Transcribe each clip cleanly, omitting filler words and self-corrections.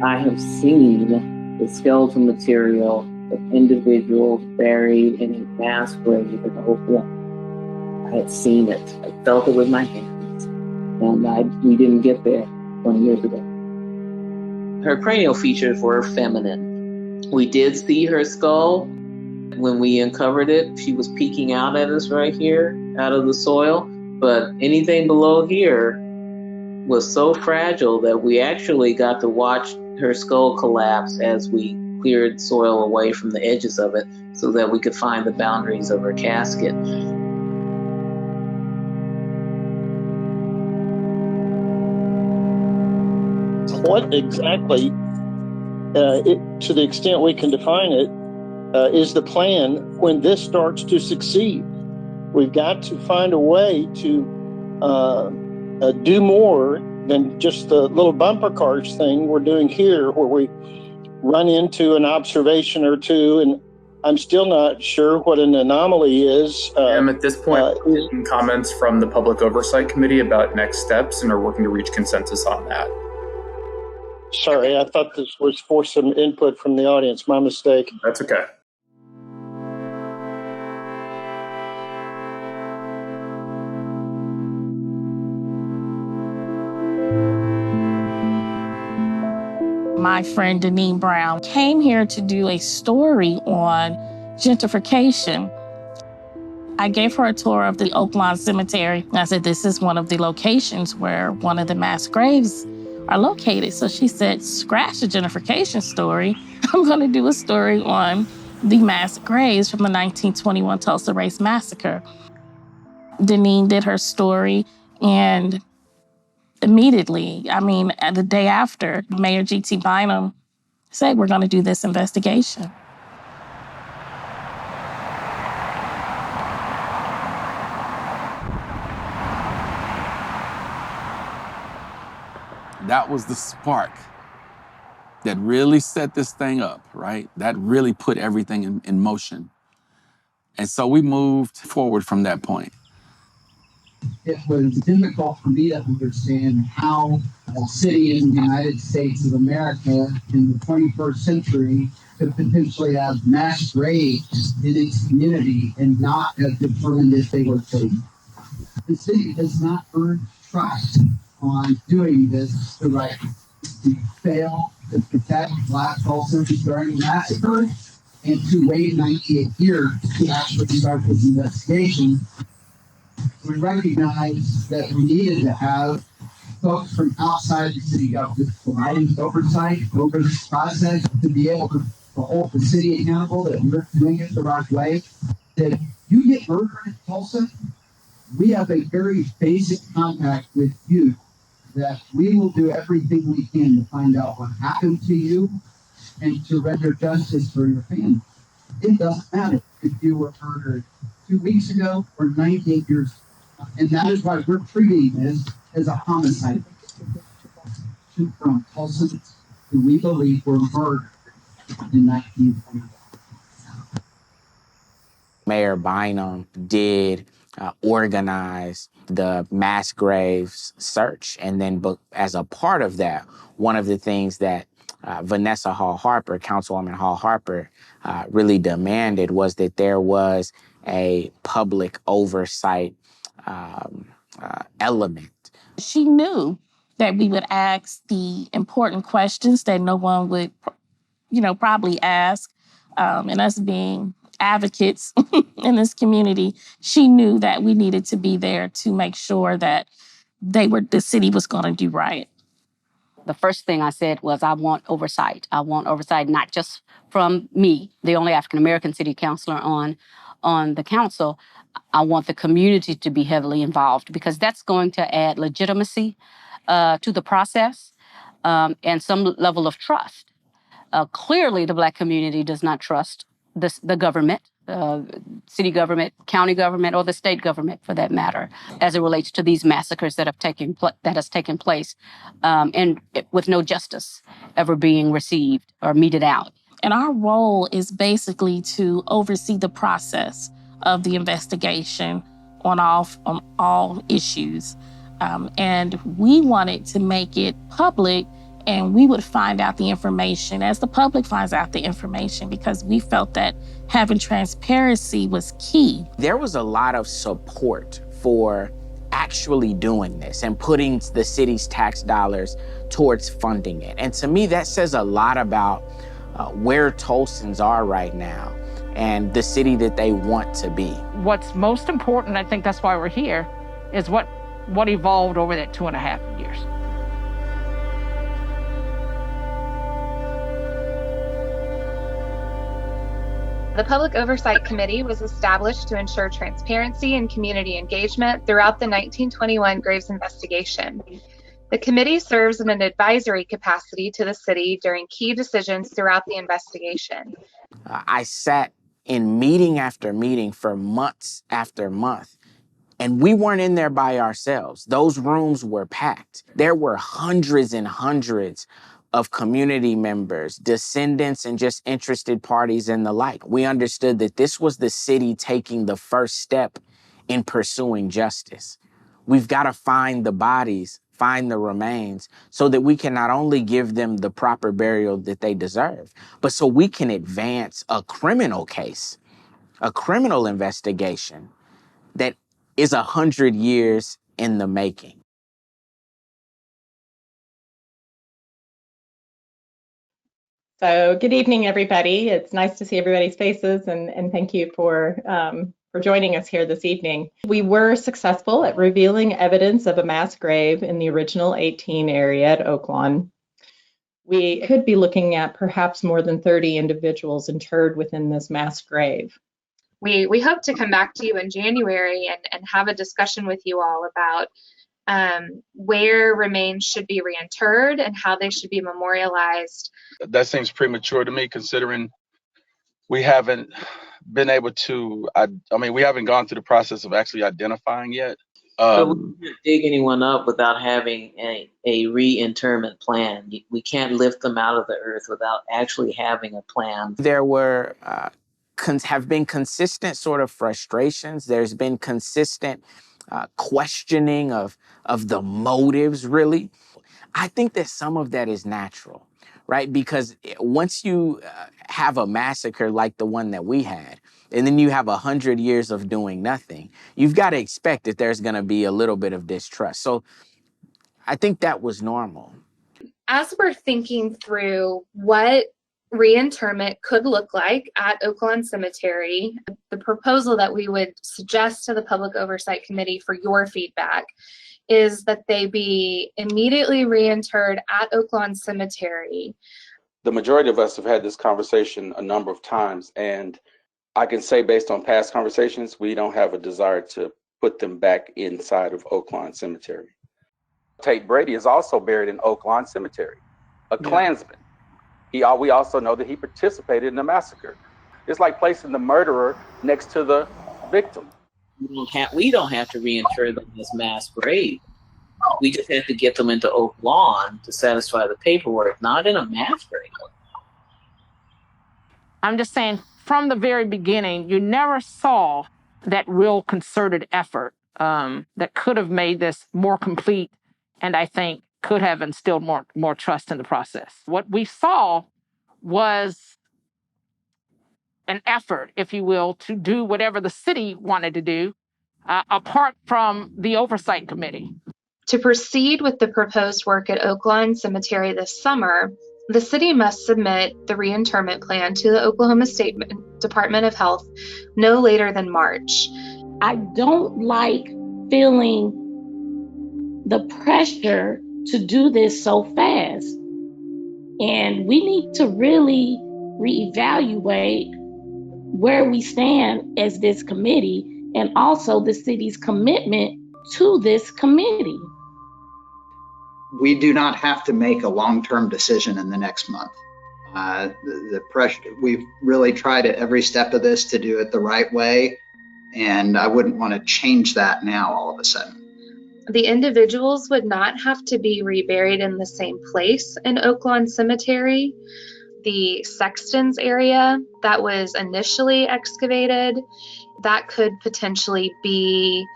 I have seen the skeletal material of individuals buried in a mass grave in Oaklawn. I had seen it. I felt it with my hands. And we didn't get there 20 years ago. Her cranial features were feminine. We did see her skull. When we uncovered it, she was peeking out at us right here, out of the soil. But anything below here was so fragile that we actually got to watch her skull collapse as we cleared soil away from the edges of it so that we could find the boundaries of her casket. What exactly, to the extent we can define it, is the plan when this starts to succeed? We've got to find a way to do more than just the little bumper cars thing we're doing here, where we run into an observation or two, and I'm still not sure what an anomaly is. At this point, comments from the Public Oversight Committee about next steps and are working to reach consensus on that. Sorry, I thought this was for some input from the audience. My mistake. That's okay. My friend Deneen Brown came here to do a story on gentrification. I gave her a tour of the Oaklawn Cemetery. And I said, this is one of the locations where one of the mass graves are located. So she said, scratch the gentrification story. I'm going to do a story on the mass graves from the 1921 Tulsa Race Massacre. Deneen did her story, and immediately, the day after, Mayor G.T. Bynum said, we're going to do this investigation. That was the spark that really set this thing up, right? That really put everything in motion. And so we moved forward from that point. It was difficult for me to understand how a city in the United States of America in the 21st century could potentially have mass graves in its community and not have determined if they were safe. The city has not earned trust on doing this the right way. We failed to protect Black Tulsans during the massacre, and to wait 98 years to actually start this investigation. We recognized that we needed to have folks from outside the city government providing oversight over this process to be able to hold the city accountable that we're doing it the right way. That you get murdered in Tulsa, we have a very basic compact with you that we will do everything we can to find out what happened to you and to render justice for your family. It doesn't matter if you were murdered 2 weeks ago or 98 years ago. And that is why we're treating this as a homicide. From Tulsans who we believe were murdered in 1921. Mayor Bynum did organize the mass graves search. And then as a part of that, one of the things that Vanessa Hall Harper, Councilwoman Hall Harper, really demanded was that there was a public oversight element. She knew that we would ask the important questions that no one would, probably ask. And us being advocates in this community, she knew that we needed to be there to make sure that the city was going to do right. The first thing I said was, I want oversight. I want oversight not just from me, the only African-American city councilor on the council. I want the community to be heavily involved because that's going to add legitimacy to the process and some level of trust. Clearly, the Black community does not trust the government, city government, county government, or the state government, for that matter, as it relates to these massacres that has taken place, and with no justice ever being received or meted out. And our role is basically to oversee the process of the investigation on all issues. And we wanted to make it public And we would find out the information as the public finds out the information, because we felt that having transparency was key. There was a lot of support for actually doing this and putting the city's tax dollars towards funding it. And to me, that says a lot about where Tulsans are right now and the city that they want to be. What's most important, I think that's why we're here, is what evolved over that 2.5 years. The Public Oversight Committee was established to ensure transparency and community engagement throughout the 1921 Graves investigation. The committee serves in an advisory capacity to the city during key decisions throughout the investigation. I sat in meeting after meeting for months after month, and we weren't in there by ourselves. Those rooms were packed. There were hundreds and hundreds of community members, descendants, and just interested parties and the like. We understood that this was the city taking the first step in pursuing justice. We've got to find the bodies, find the remains, so that we can not only give them the proper burial that they deserve, but so we can advance a criminal case, a criminal investigation that is 100 years in the making. So good evening, everybody. It's nice to see everybody's faces, and thank you for joining us here this evening. We were successful at revealing evidence of a mass grave in the original 18 area at Oaklawn. We could be looking at perhaps more than 30 individuals interred within this mass grave. We hope to come back to you in January and have a discussion with you all about where remains should be reinterred and how they should be memorialized. That seems premature to me, considering we haven't been able to, we haven't gone through the process of actually identifying yet. So we can't dig anyone up without having a reinterment plan. We can't lift them out of the earth without actually having a plan. There were have been consistent sort of frustrations. There's been consistent questioning of the motives, really. I think that some of that is natural, right? Because once you have a massacre like the one that we had, and then you have 100 years of doing nothing, you've got to expect that there's going to be a little bit of distrust. So I think that was normal. As we're thinking through what reinterment could look like at Oaklawn Cemetery, the proposal that we would suggest to the Public Oversight Committee for your feedback is that they be immediately reinterred at Oaklawn Cemetery. The majority of us have had this conversation a number of times, and I can say based on past conversations, we don't have a desire to put them back inside of Oaklawn Cemetery. Tate Brady is also buried in Oaklawn Cemetery, a Klansman. We also know that he participated in the massacre. It's like placing the murderer next to the victim. We don't have to reinter them as mass grave. We just have to get them into Oaklawn to satisfy the paperwork, not in a mass grave. I'm just saying, from the very beginning, you never saw that real concerted effort that could have made this more complete, and I think could have instilled more trust in the process. What we saw was an effort, if you will, to do whatever the city wanted to do, apart from the Oversight Committee. To proceed with the proposed work at Oaklawn Cemetery this summer, the city must submit the reinterment plan to the Oklahoma State Department of Health no later than March. I don't like feeling the pressure to do this so fast. And we need to really reevaluate where we stand as this committee and also the city's commitment to this committee. We do not have to make a long-term decision in the next month. The pressure, we've really tried at every step of this to do it the right way, and I wouldn't want to change that now all of a sudden. The individuals would not have to be reburied in the same place in Oaklawn Cemetery. The Sexton's area that was initially excavated, that could potentially be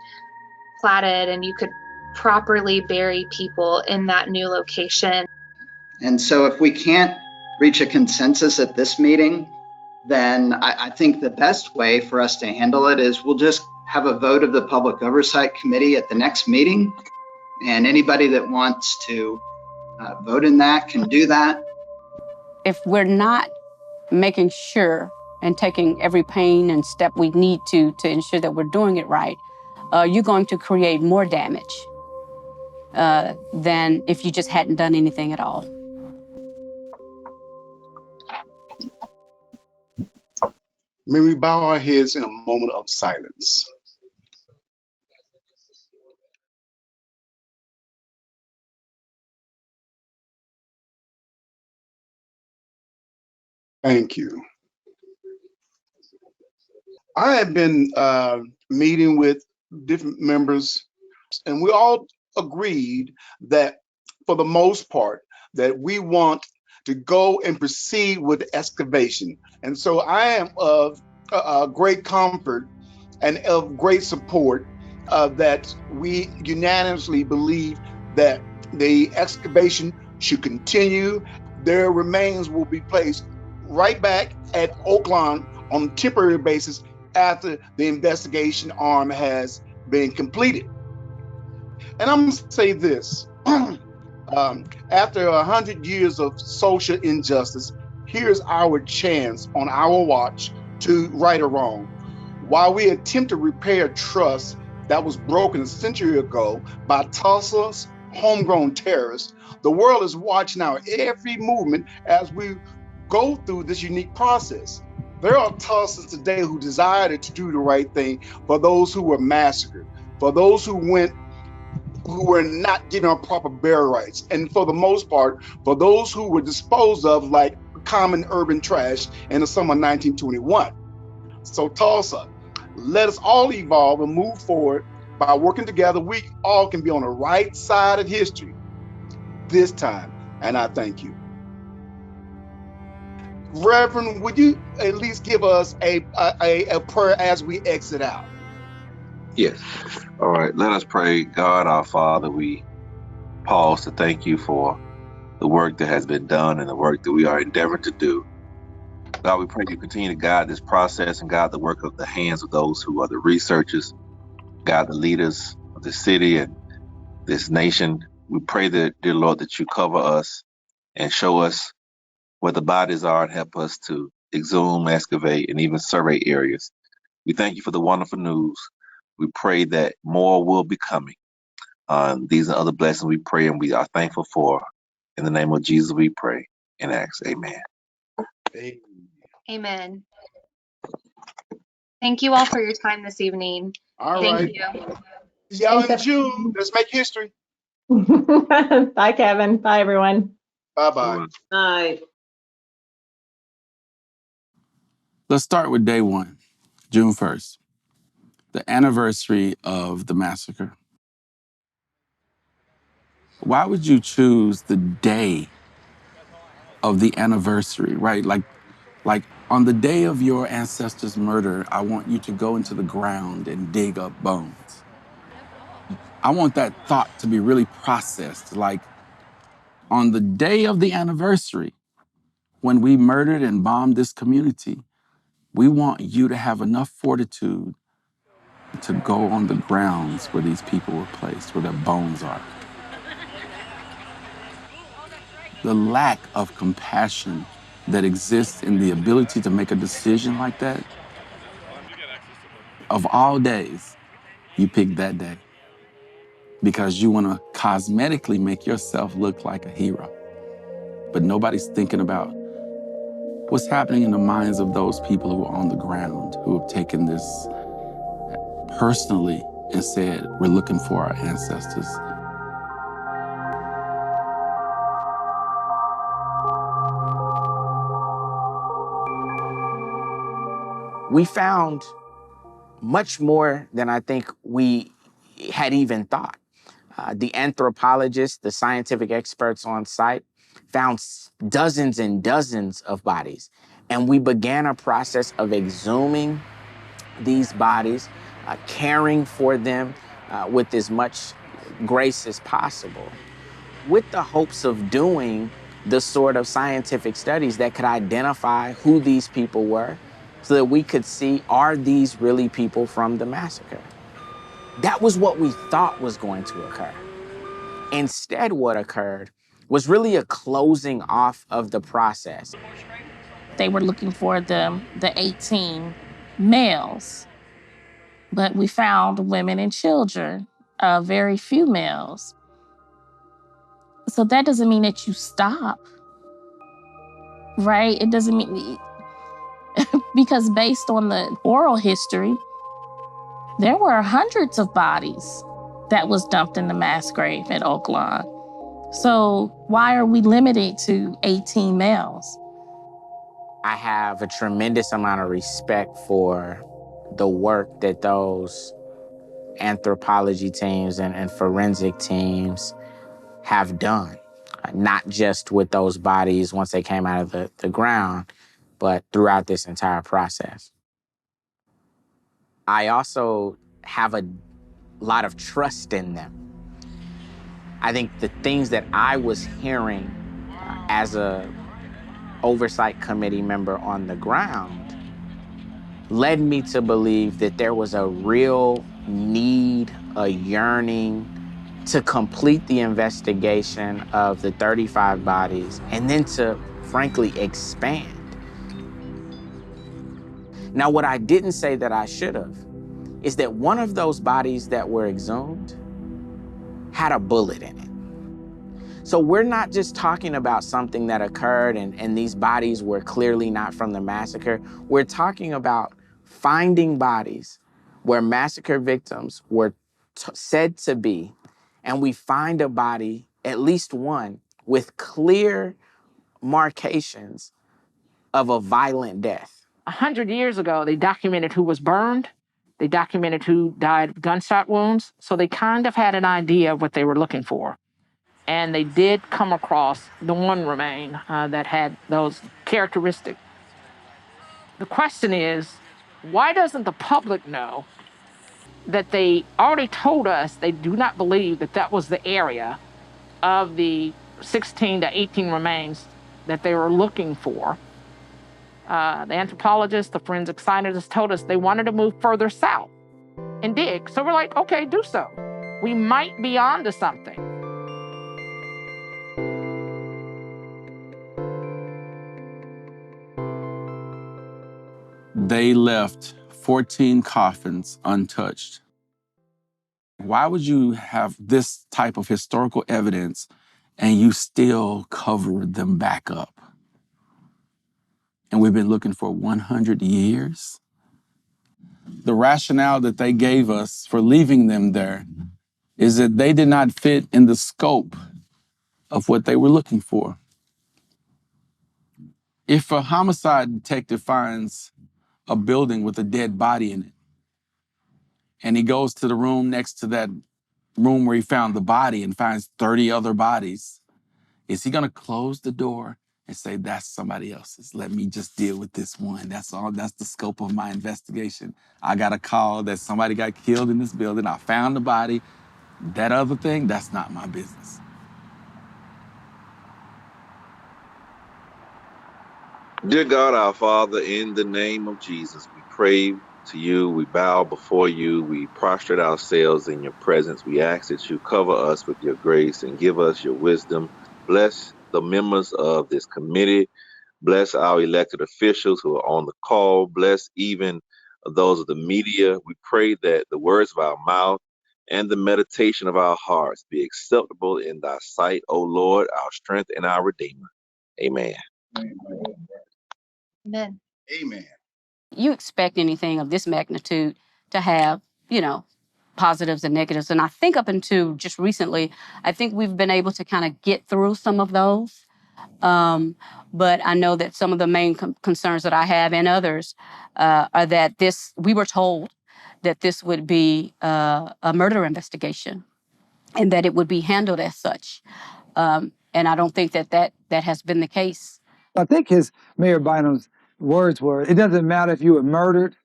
platted and you could properly bury people in that new location. And so if we can't reach a consensus at this meeting, then I think the best way for us to handle it is we'll just have a vote of the Public Oversight Committee at the next meeting. And anybody that wants to vote in that can do that. If we're not making sure and taking every pain and step we need to ensure that we're doing it right, you're going to create more damage than if you just hadn't done anything at all. May we bow our heads in a moment of silence. Thank you. I have been meeting with different members, and we all agreed that for the most part, that we want to go and proceed with the excavation. And so I am of great comfort and of great support that we unanimously believe that the excavation should continue. Their remains will be placed right back at Oaklawn on a temporary basis after the investigation arm has been completed. And I'm gonna say this, after 100 years of social injustice, here's our chance on our watch to right or wrong. While we attempt to repair trust that was broken a century ago by Tulsa's homegrown terrorists, the world is watching our every movement as we go through this unique process. There are Tulsans today who desire to do the right thing for those who were massacred, for those who were not given our proper burial rights, and for the most part, for those who were disposed of like common urban trash in the summer of 1921. So Tulsa, let us all evolve and move forward. By working together, we all can be on the right side of history this time, and I thank you. Reverend, would you at least give us a prayer as we exit out? Yes. All right, let us pray. God, our Father, we pause to thank you for the work that has been done and the work that we are endeavoring to do. God, we pray you continue to guide this process and guide the work of the hands of those who are the researchers, guide the leaders of the city and this nation. We pray that, dear Lord, that you cover us and show us where the bodies are and help us to exhume, excavate, and even survey areas. We thank you for the wonderful news. We pray that more will be coming. These are other blessings we pray and we are thankful for. In the name of Jesus, we pray and ask. Amen. Amen. Thank you all for your time this evening. All Thank right. you. Y'all in June. Let's make history. Bye, Kevin. Bye, everyone. Bye-bye. Bye. Let's start with day one, June 1st, the anniversary of the massacre. Why would you choose the day of the anniversary, right? Like on the day of your ancestors' murder, I want you to go into the ground and dig up bones. I want that thought to be really processed. Like on the day of the anniversary, when we murdered and bombed this community, we want you to have enough fortitude to go on the grounds where these people were placed, where their bones are. The lack of compassion that exists in the ability to make a decision like that, of all days, you pick that day because you want to cosmetically make yourself look like a hero. But nobody's thinking about what's happening in the minds of those people who are on the ground, who have taken this personally and said, we're looking for our ancestors. We found much more than I think we had even thought. The anthropologists, the scientific experts on site, found dozens and dozens of bodies. And we began a process of exhuming these bodies, caring for them with as much grace as possible, with the hopes of doing the sort of scientific studies that could identify who these people were so that we could see, are these really people from the massacre? That was what we thought was going to occur. Instead, what occurred was really a closing off of the process. They were looking for the 18 males, but we found women and children, very few males. So that doesn't mean that you stop, right? It doesn't mean, because based on the oral history, there were hundreds of bodies that was dumped in the mass grave at Oaklawn. So why are we limited to 18 males? I have a tremendous amount of respect for the work that those anthropology teams and forensic teams have done, not just with those bodies once they came out of the ground, but throughout this entire process. I also have a lot of trust in them. I think the things that I was hearing as a oversight committee member on the ground led me to believe that there was a real need, a yearning to complete the investigation of the 35 bodies and then to, frankly, expand. Now, what I didn't say that I should have is that one of those bodies that were exhumed had a bullet in it. So we're not just talking about something that occurred and these bodies were clearly not from the massacre. We're talking about finding bodies where massacre victims were said to be, and we find a body, at least one, with clear markations of a violent death. 100 years ago, they documented who was burned. They documented who died of gunshot wounds. So they kind of had an idea of what they were looking for. And they did come across the one remain that had those characteristics. The question is, why doesn't the public know that they already told us they do not believe that that was the area of the 16 to 18 remains that they were looking for? The anthropologists, the forensic scientists told us they wanted to move further south and dig. So we're like, okay, do so. We might be onto something. They left 14 coffins untouched. Why would you have this type of historical evidence and you still cover them back up? And we've been looking for 100 years? The rationale that they gave us for leaving them there is that they did not fit in the scope of what they were looking for. If a homicide detective finds a building with a dead body in it, and he goes to the room next to that room where he found the body and finds 30 other bodies, is he gonna close the door and say, that's somebody else's? Let me just deal with this one. That's all, that's the scope of my investigation. I got a call that somebody got killed in this building. I found the body. That other thing, that's not my business. Dear God, our Father, in the name of Jesus, we pray to you, we bow before you, we prostrate ourselves in your presence. We ask that you cover us with your grace and give us your wisdom. Bless the members of this committee. Bless our elected officials who are on the call. Bless even those of the media. We pray that the words of our mouth and the meditation of our hearts be acceptable in thy sight, O Lord, our strength and our Redeemer. Amen. Amen. Amen. You expect anything of this magnitude to have, positives and negatives. And I think up until just recently, I think we've been able to kind of get through some of those. But I know that some of the main concerns that I have and others are that we were told that this would be a murder investigation and that it would be handled as such. And I don't think that has been the case. I think Mayor Bynum's words were, it doesn't matter if you were murdered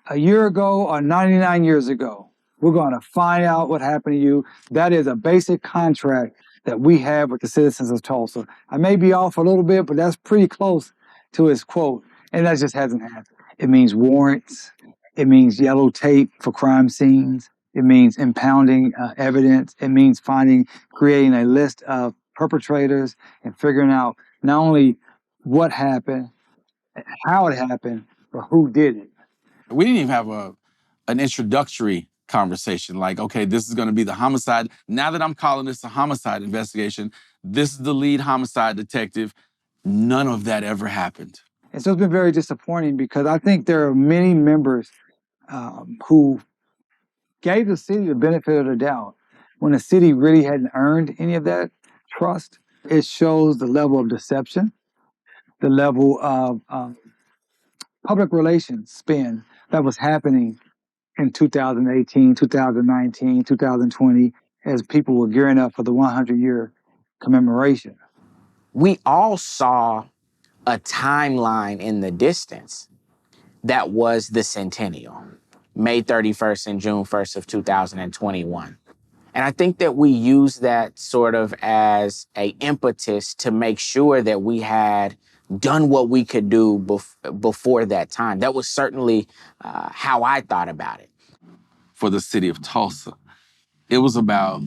a year ago or 99 years ago. We're going to find out what happened to you. That is a basic contract that we have with the citizens of Tulsa. I may be off a little bit, but that's pretty close to his quote, and that just hasn't happened. It means warrants. It means yellow tape for crime scenes. It means impounding evidence. It means creating a list of perpetrators and figuring out not only what happened, how it happened, but who did it. We didn't even have an introductory conversation like, okay, this is going to be the homicide. Now that I'm calling this a homicide investigation, this is the lead homicide detective. None of that ever happened. And so it's been very disappointing because I think there are many members who gave the city the benefit of the doubt when the city really hadn't earned any of that trust. It shows the level of deception, the level of public relations spin that was happening in 2018, 2019, 2020, as people were gearing up for the 100-year commemoration. We all saw a timeline in the distance that was the centennial, May 31st and June 1st of 2021. And I think that we used that sort of as an impetus to make sure that we had done what we could do before that time. That was certainly how I thought about it. For the city of Tulsa, it was about,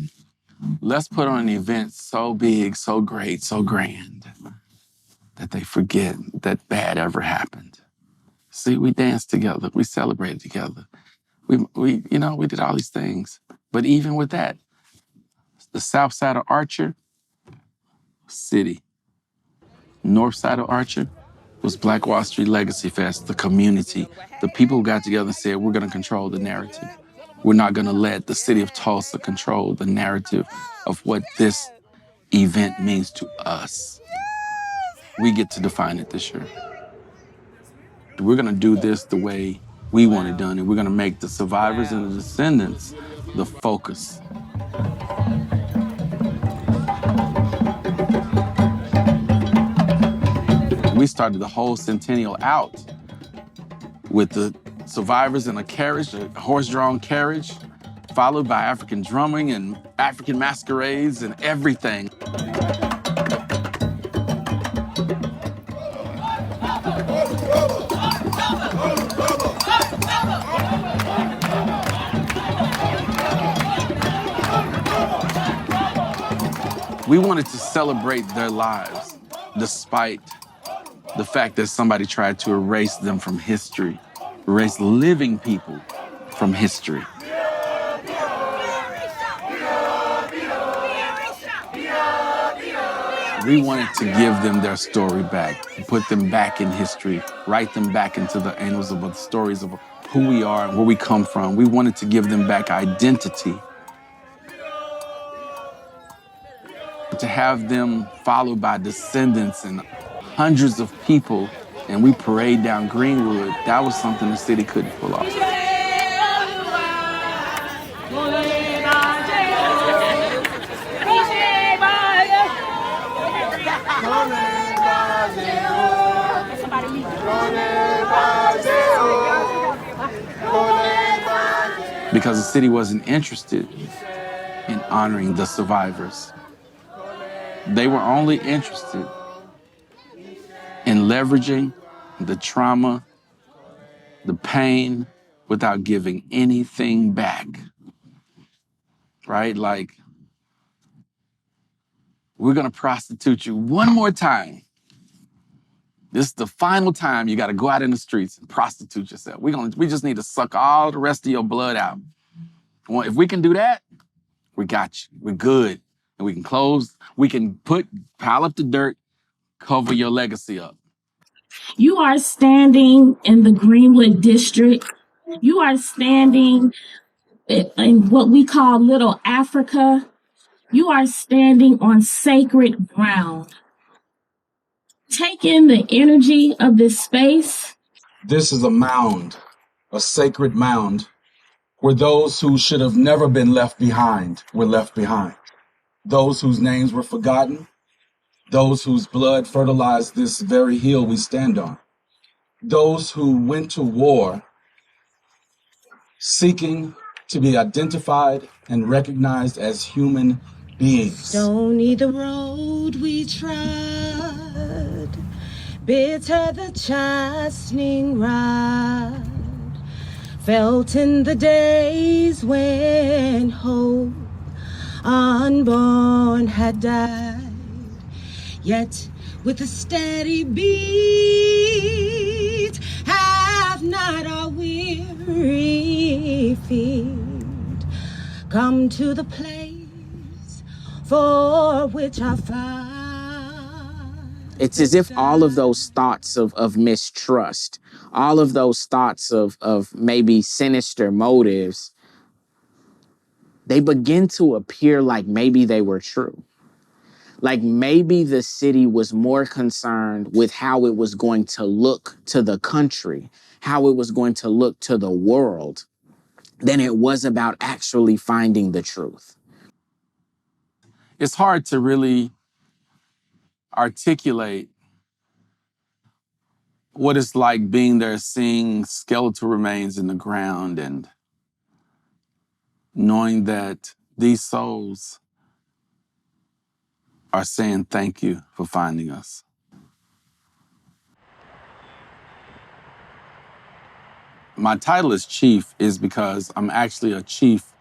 let's put on an event so big, so great, so grand that they forget that bad ever happened. See, we danced together, we celebrated together. We did all these things. But even with that, the south side of Archer, city. North side of Archer was Black Wall Street Legacy Fest, the community. The people who got together and said, we're gonna control the narrative. We're not gonna let the city of Tulsa control the narrative of what this event means to us. We get to define it this year. We're gonna do this the way we want it done, and we're gonna make the survivors and the descendants the focus. We started the whole centennial out with the survivors in a carriage, a horse-drawn carriage, followed by African drumming and African masquerades and everything. We wanted to celebrate their lives despite the fact that somebody tried to erase them from history, erase living people from history. We wanted to give them their story back, put them back in history, write them back into the annals of the stories of who we are and where we come from. We wanted to give them back identity. To have them followed by descendants and hundreds of people, and we parade down Greenwood, that was something the city couldn't pull off. Because the city wasn't interested in honoring the survivors. They were only interested in leveraging the trauma, the pain, without giving anything back. Right? Like, we're gonna prostitute you one more time. This is the final time you gotta go out in the streets and prostitute yourself. We just need to suck all the rest of your blood out. Well, if we can do that, we got you. We're good. And we can pile up the dirt, cover your legacy up. You are standing in the Greenwood district. You are standing in what we call Little Africa. You are standing on sacred ground. Take in the energy of this space. This is a mound, a sacred mound, where those who should have never been left behind were left behind. Those whose names were forgotten, those whose blood fertilized this very hill we stand on. Those who went to war seeking to be identified and recognized as human Stony the road we trod, bitter the chastening rod, felt in the days when hope unborn had died. Yet with a steady beat, have not our weary feet come to the place for which I find. It's as if all of those thoughts of mistrust, all of those thoughts of maybe sinister motives, they begin to appear like maybe they were true. Like maybe the city was more concerned with how it was going to look to the country, how it was going to look to the world, than it was about actually finding the truth. It's hard to really articulate what it's like being there, seeing skeletal remains in the ground and knowing that these souls are saying thank you for finding us. My title as chief is because I'm actually a chief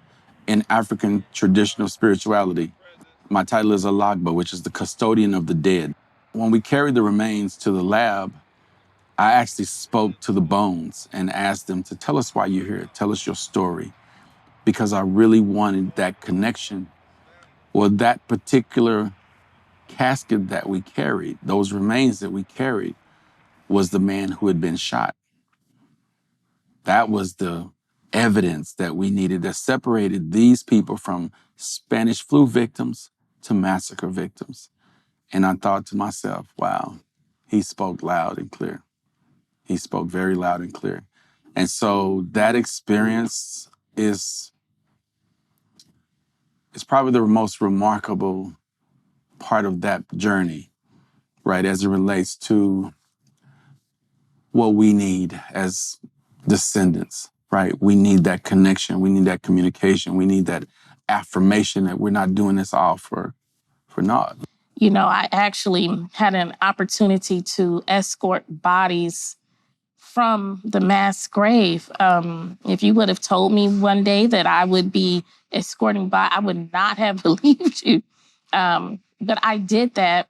in African traditional spirituality. My title is Alagba, which is the custodian of the dead. When we carried the remains to the lab, I actually spoke to the bones and asked them to tell us why you're here, tell us your story, because I really wanted that connection. Well, that particular casket that we carried, those remains that we carried, was the man who had been shot. That was the evidence that we needed that separated these people from Spanish flu victims to massacre victims. And I thought to myself, wow, he spoke loud and clear. He spoke very loud and clear. And so that experience is probably the most remarkable part of that journey, right, as it relates to what we need as descendants, right? We need that connection. We need that communication. We need that affirmation that we're not doing this all for naught. You know, I actually had an opportunity to escort bodies from the mass grave. If you would have told me one day that I would be escorting I would not have believed you. But I did that.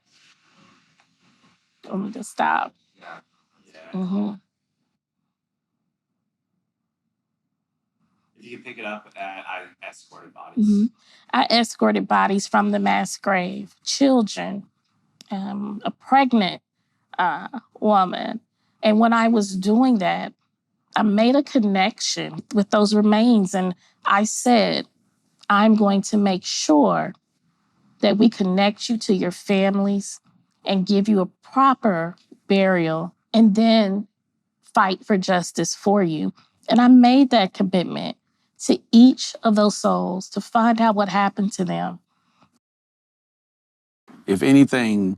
Let me just stop. Mm-hmm. If you can pick it up, I escorted bodies. Mm-hmm. I escorted bodies from the mass grave, children, a pregnant woman. And when I was doing that, I made a connection with those remains. And I said, I'm going to make sure that we connect you to your families and give you a proper burial and then fight for justice for you. And I made that commitment to each of those souls to find out what happened to them. If anything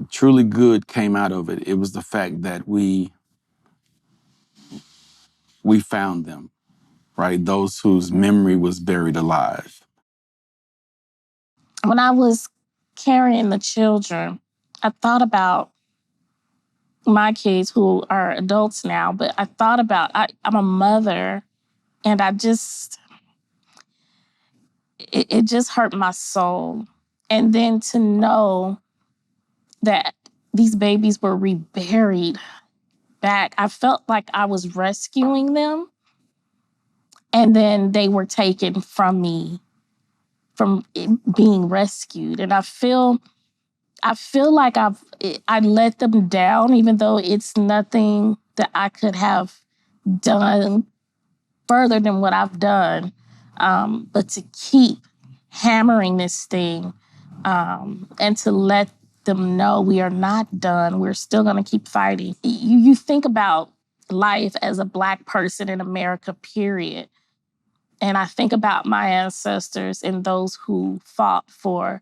truly good came out of it, it was the fact that we found them, right? Those whose memory was buried alive. When I was carrying the children, I thought about my kids who are adults now, but I thought about, I'm a mother, and it just hurt my soul. And then to know that these babies were reburied back, I felt like I was rescuing them, and then they were taken from me, from being rescued. And I feel like I let them down, even though it's nothing that I could have done further than what I've done. But to keep hammering this thing and to let them know we are not done. We're still going to keep fighting. You think about life as a Black person in America, period. And I think about my ancestors and those who fought for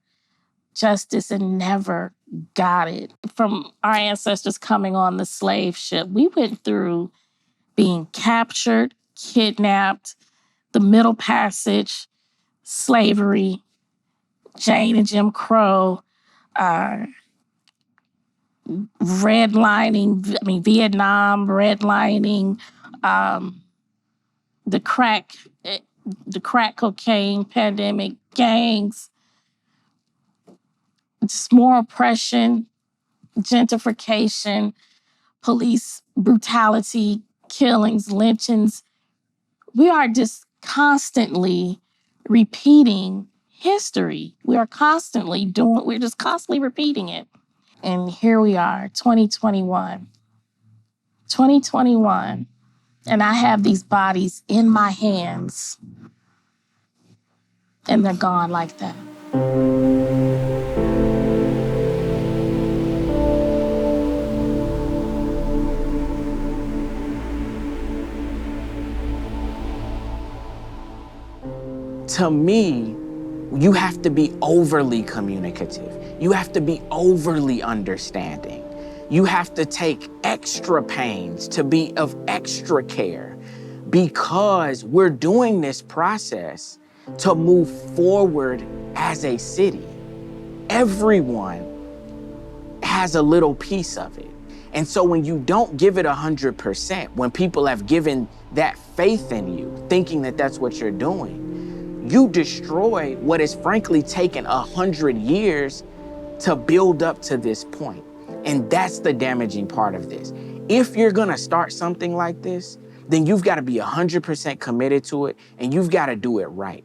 justice and never got it. From our ancestors coming on the slave ship, we went through being captured, kidnapped, the Middle Passage, slavery. Jane and Jim Crow, Vietnam, redlining, the crack cocaine pandemic, gangs, just more oppression, gentrification, police brutality, killings, lynchings. We are just constantly repeating history. We're just constantly repeating it. And here we are, 2021. And I have these bodies in my hands, and they're gone like that. To me, you have to be overly communicative. You have to be overly understanding. You have to take extra pains to be of extra care, because we're doing this process to move forward as a city. Everyone has a little piece of it. And so when you don't give it 100%, when people have given that faith in you, thinking that that's what you're doing, you destroy what has frankly taken 100 years to build up to this point. And that's the damaging part of this. If you're gonna start something like this, then you've gotta be 100% committed to it, and you've gotta do it right.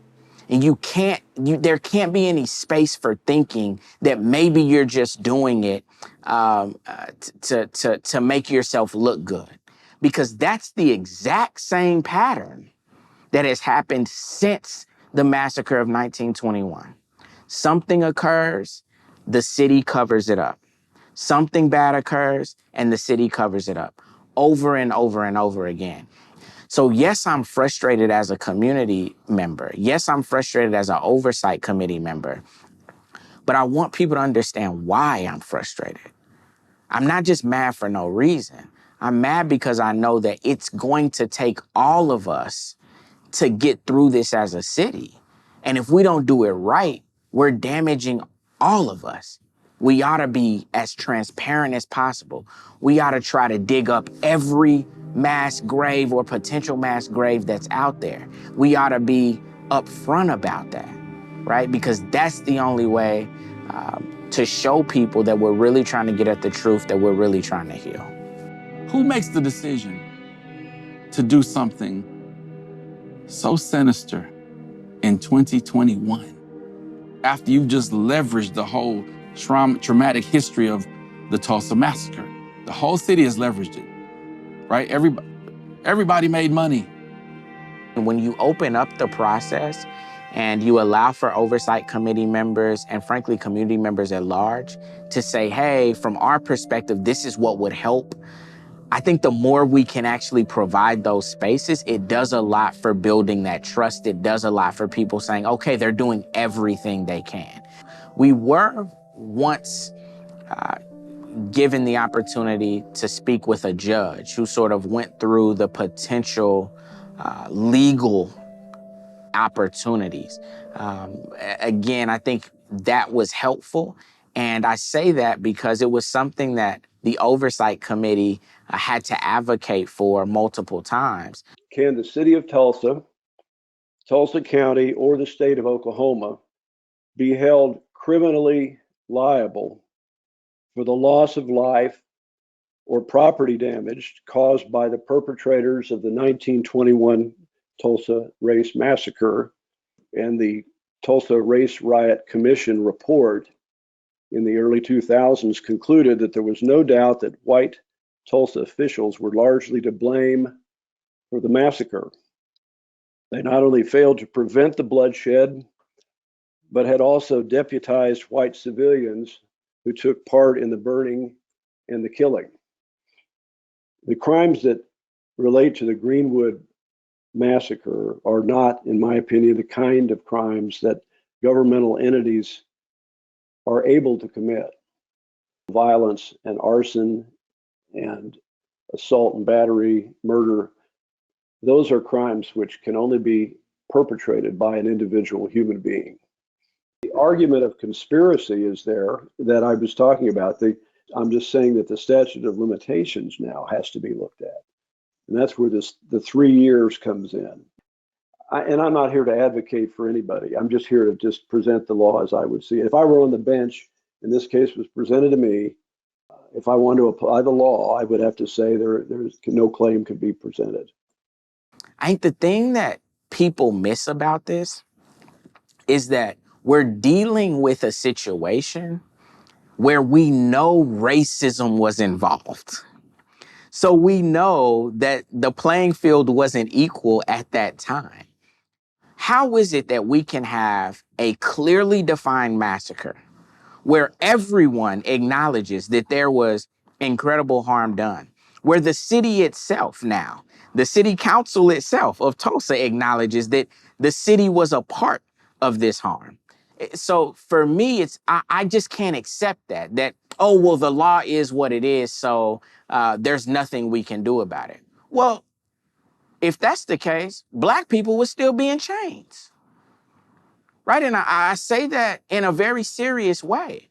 And there can't be any space for thinking that maybe you're just doing it to make yourself look good. Because that's the exact same pattern that has happened since the massacre of 1921. Something occurs, the city covers it up. Something bad occurs, and the city covers it up over and over and over again. So yes, I'm frustrated as a community member. Yes, I'm frustrated as an oversight committee member. But I want people to understand why I'm frustrated. I'm not just mad for no reason. I'm mad because I know that it's going to take all of us to get through this as a city. And if we don't do it right, we're damaging all of us. We ought to be as transparent as possible. We ought to try to dig up every mass grave or potential mass grave that's out there. We ought to be upfront about that, right? Because that's the only way to show people that we're really trying to get at the truth, that we're really trying to heal. Who makes the decision to do something so sinister in 2021? After you've just leveraged the whole traumatic history of the Tulsa Massacre. The whole city has leveraged it, right? Everybody made money. When you open up the process and you allow for oversight committee members and frankly community members at large to say, hey, from our perspective, this is what would help, I think the more we can actually provide those spaces, it does a lot for building that trust. It does a lot for people saying, okay, they're doing everything they can. We were once given the opportunity to speak with a judge who sort of went through the potential legal opportunities. Again, I think that was helpful. And I say that because it was something that the Oversight Committee had to advocate for multiple times. Can the City of Tulsa, Tulsa County, or the state of Oklahoma be held criminally liable for the loss of life or property damage caused by the perpetrators of the 1921 Tulsa Race Massacre and the Tulsa Race Riot Commission report in the early 2000s concluded that there was no doubt that white Tulsa officials were largely to blame for the massacre. They not only failed to prevent the bloodshed, but had also deputized white civilians who took part in the burning and the killing. The crimes that relate to the Greenwood massacre are not, in my opinion, the kind of crimes that governmental entities are able to commit. Violence and arson and assault and battery, murder, those are crimes which can only be perpetrated by an individual human being. The argument of conspiracy is there that I was talking about. I'm just saying that the statute of limitations now has to be looked at. And that's where the 3 years comes in. And I'm not here to advocate for anybody. I'm just here to just present the law as I would see it. If I were on the bench and this case was presented to me, if I want to apply the law, I would have to say there's no claim could be presented. I think the thing that people miss about this is that we're dealing with a situation where we know racism was involved. So we know that the playing field wasn't equal at that time. How is it that we can have a clearly defined massacre where everyone acknowledges that there was incredible harm done, where the city itself now, the city council itself of Tulsa acknowledges that the city was a part of this harm? So for me, I just can't accept that, oh, well, the law is what it is, so there's nothing we can do about it. Well, if that's the case, Black people would still be in chains, right? And I say that in a very serious way.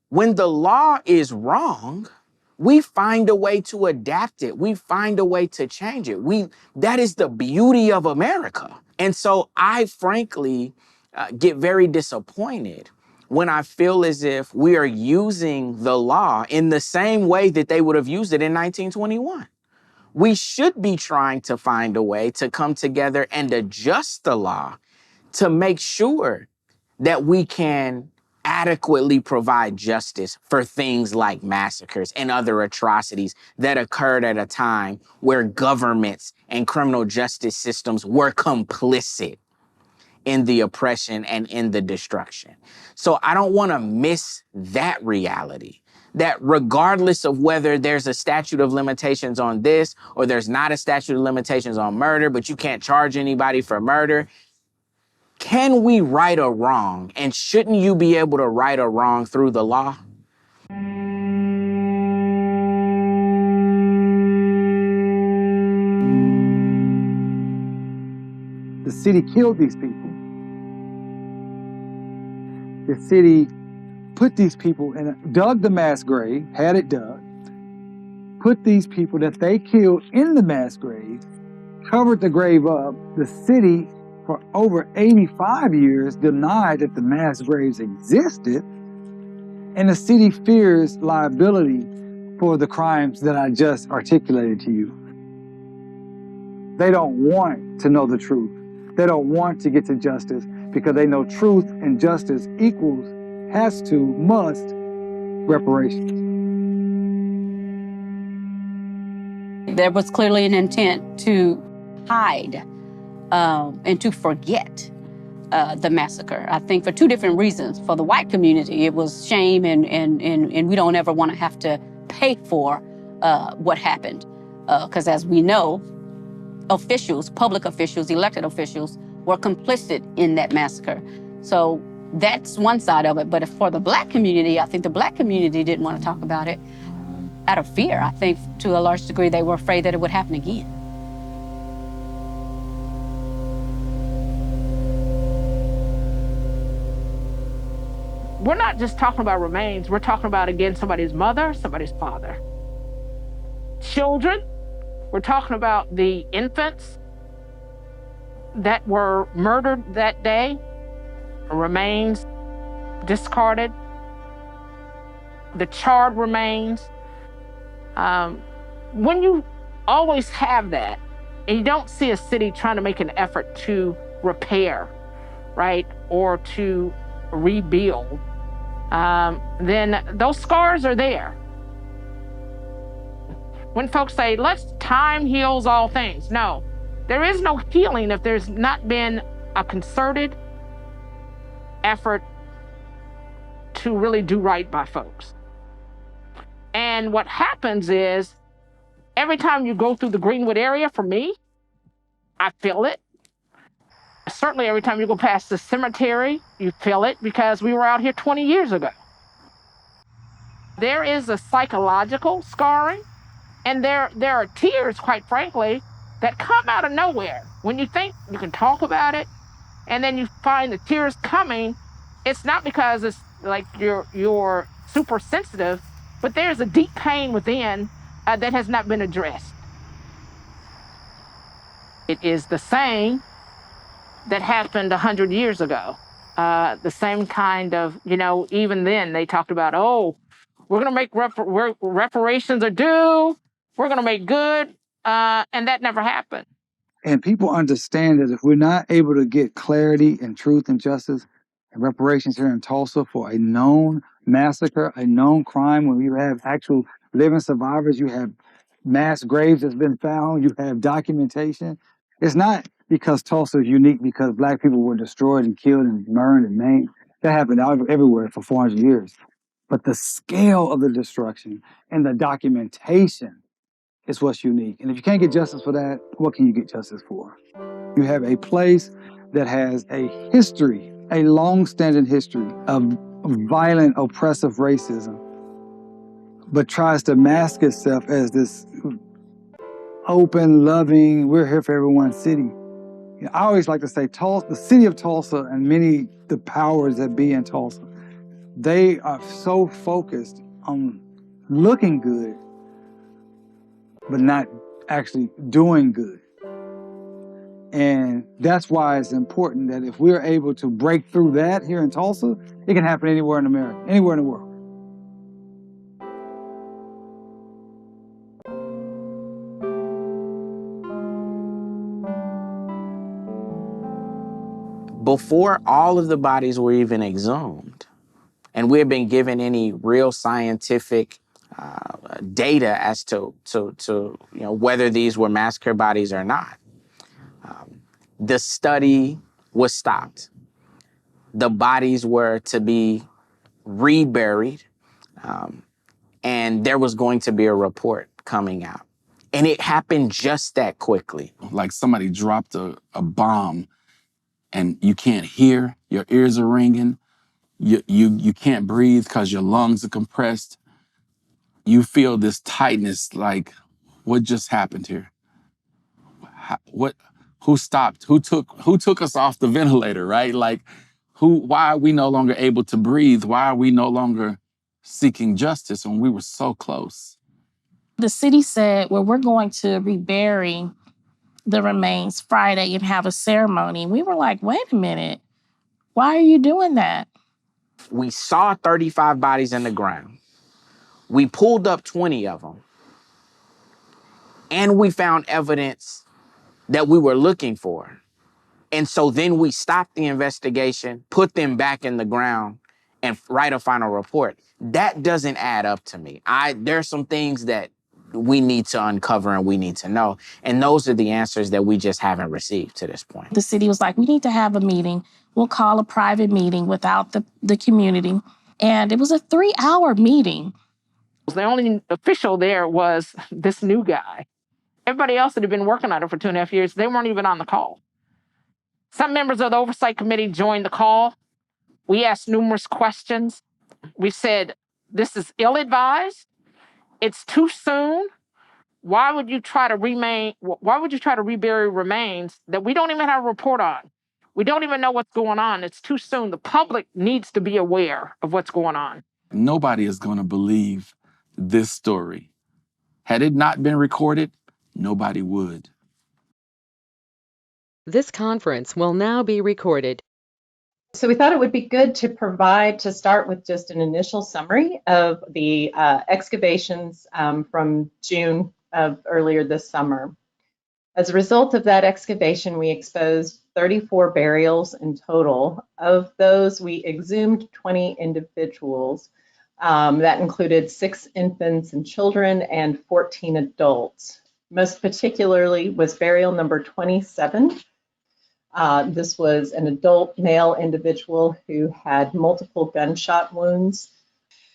When the law is wrong, we find a way to adapt it. We find a way to change it. That is the beauty of America. And so I frankly get very disappointed when I feel as if we are using the law in the same way that they would have used it in 1921. We should be trying to find a way to come together and adjust the law to make sure that we can adequately provide justice for things like massacres and other atrocities that occurred at a time where governments and criminal justice systems were complicit in the oppression and in the destruction. So I don't want to miss that reality, that regardless of whether there's a statute of limitations on this or there's not a statute of limitations on murder, but you can't charge anybody for murder, can we right a wrong? And shouldn't you be able to right a wrong through the law? The city killed these people. The city put these people dug the mass grave, had it dug, put these people that they killed in the mass grave, covered the grave up. The city, for over 85 years, denied that the mass graves existed, and the city fears liability for the crimes that I just articulated to you. They don't want to know the truth. They don't want to get to justice because they know truth and justice must reparations. There was clearly an intent to hide and to forget the massacre. I think for two different reasons. For the white community, it was shame and we don't ever want to have to pay for what happened. Because as we know, officials, public officials, elected officials were complicit in that massacre. So that's one side of it. But for the Black community, I think the Black community didn't want to talk about it out of fear. I think to a large degree, they were afraid that it would happen again. We're not just talking about remains. We're talking about, again, somebody's mother, somebody's father. Children. We're talking about the infants that were murdered that day, remains discarded, the charred remains. When you always have that, and you don't see a city trying to make an effort to repair, right, or to rebuild, then those scars are there. When folks say, time heals all things. No, there is no healing if there's not been a concerted effort to really do right by folks. And what happens is, every time you go through the Greenwood area, for me, I feel it. Certainly every time you go past the cemetery, you feel it because we were out here 20 years ago. There is a psychological scarring. And there are tears, quite frankly, that come out of nowhere. When you think you can talk about it, and then you find the tears coming, It's not because it's like you're super sensitive, but there's a deep pain within that has not been addressed. It is the same that happened 100 years ago. The same kind of, even then they talked about, oh, we're going to make reparations are due. We're going to make good. And that never happened. And people understand that if we're not able to get clarity and truth and justice and reparations here in Tulsa for a known massacre, a known crime, when you have actual living survivors, you have mass graves that's been found, you have documentation. It's not because Tulsa is unique because Black people were destroyed and killed and burned and maimed. That happened everywhere for 400 years. But the scale of the destruction and the documentation is what's unique. And if you can't get justice for that, what can you get justice for? You have a place that has a history, a long-standing history of violent, oppressive racism, but tries to mask itself as this open, loving, we're here for everyone city. I always like to say Tulsa, the city of Tulsa and the powers that be in Tulsa, they are so focused on looking good, but not actually doing good. And that's why it's important that if we're able to break through that here in Tulsa, it can happen anywhere in America, anywhere in the world. Before all of the bodies were even exhumed, and we have been given any real scientific data as to whether these were massacre bodies or not. The study was stopped. The bodies were to be reburied, and there was going to be a report coming out. And it happened just that quickly. Like somebody dropped a bomb and you can't hear, your ears are ringing, you can't breathe because your lungs are compressed. You feel this tightness, like, what just happened here? Who stopped? Who took us off the ventilator, right? Like, why are we no longer able to breathe? Why are we no longer seeking justice when we were so close? The city said, well, we're going to rebury the remains Friday and have a ceremony. We were like, wait a minute, why are you doing that? We saw 35 bodies in the ground. We pulled up 20 of them. And we found evidence that we were looking for. And so then we stopped the investigation, put them back in the ground, and write a final report. That doesn't add up to me. There's some things that we need to uncover and we need to know. And those are the answers that we just haven't received to this point. The city was like, we need to have a meeting. We'll call a private meeting without the community. And it was a 3-hour meeting. The only official there was this new guy. Everybody else that had been working on it for 2.5 years, they weren't even on the call. Some members of the Oversight Committee joined the call. We asked numerous questions. We said, this is ill-advised. It's too soon. Why would you try to rebury remains that we don't even have a report on? We don't even know what's going on. It's too soon. The public needs to be aware of what's going on. Nobody is going to believe this story. Had it not been recorded, nobody would. This conference will now be recorded. So we thought it would be good to start with just an initial summary of the excavations from June of earlier this summer. As a result of that excavation, we exposed 34 burials in total. Of those, we exhumed 20 individuals. That included 6 infants and children and 14 adults. Most particularly was burial number 27. This was an adult male individual who had multiple gunshot wounds.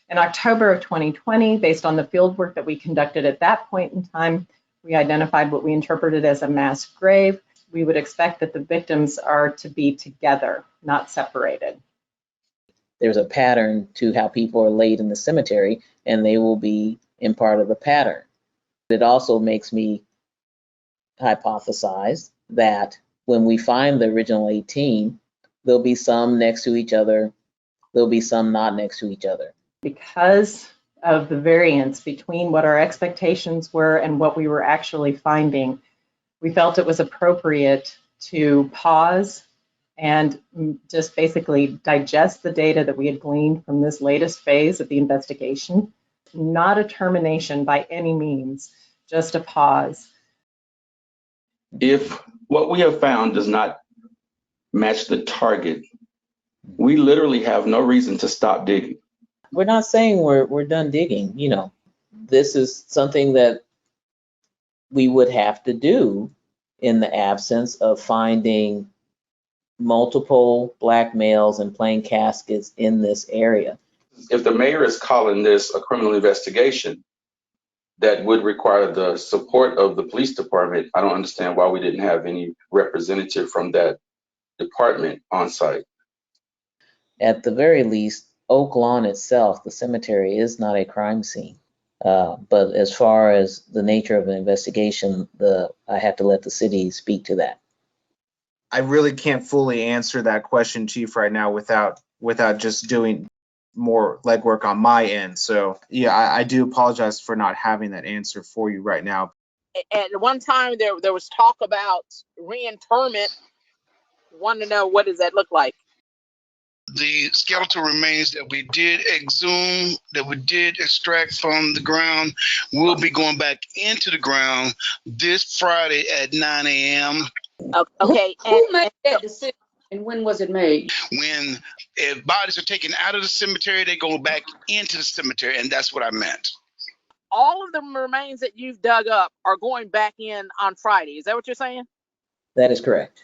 In October of 2020, based on the field work that we conducted at that point in time, we identified what we interpreted as a mass grave. We would expect that the victims are to be together, not separated. There's a pattern to how people are laid in the cemetery, and they will be in part of the pattern. It also makes me hypothesize that when we find the original 18, there'll be some next to each other there'll be some not next to each other. Because of the variance between what our expectations were and what we were actually finding, we felt it was appropriate to pause and just basically digest the data that we had gleaned from this latest phase of the investigation. Not a termination by any means, just a pause. If what we have found does not match the target, we literally have no reason to stop digging. We're not saying we're done digging. You know, this is something that we would have to do in the absence of finding multiple black males and plain caskets in this area. If the mayor is calling this a criminal investigation that would require the support of the police department, I don't understand why we didn't have any representative from that department on site. At the very least, Oaklawn itself, the cemetery, is not a crime scene. But as far as the nature of an investigation, I have to let the city speak to that. I really can't fully answer that question, Chief, right now without just doing more legwork on my end. So yeah, I do apologize for not having that answer for you right now. At one time, there was talk about reinterment. Want to know, what does that look like? The skeletal remains that we did exhume, that we did extract from the ground, will be going back into the ground this Friday at 9 a.m. Okay. Who made that decision and when was it made? When if bodies are taken out of the cemetery, they go back into the cemetery, and that's what I meant. All of the remains that you've dug up are going back in on Friday. Is that what you're saying? That is correct.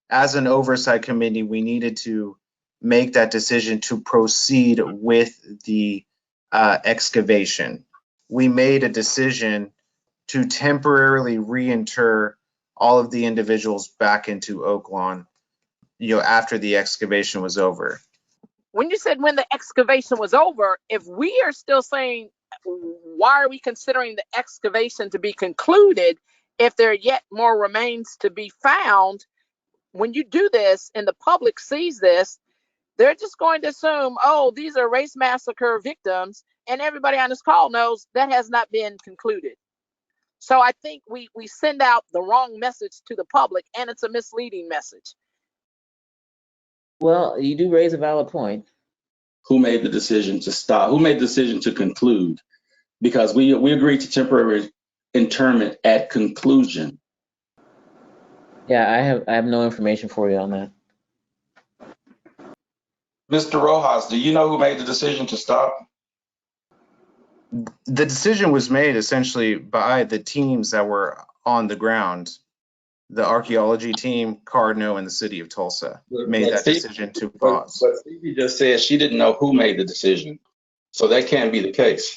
As an oversight committee, we needed to make that decision to proceed with the excavation. We made a decision to temporarily reinter all of the individuals back into Oaklawn, after the excavation was over. When you said when the excavation was over, if we are still saying, why are we considering the excavation to be concluded if there are yet more remains to be found? When you do this and the public sees this, they're just going to assume, oh, these are race massacre victims, and everybody on this call knows that has not been concluded. So I think we send out the wrong message to the public, and it's a misleading message. Well, you do raise a valid point. Who made the decision to stop? Who made the decision to conclude? Because we agreed to temporary interment at conclusion. Yeah, I have no information for you on that. Mr. Rojas, do you know who made the decision to stop? The decision was made essentially by the teams that were on the ground. The archaeology team, Cardno, and the City of Tulsa made that decision to pause. But Stevie just said she didn't know who made the decision. So that can't be the case.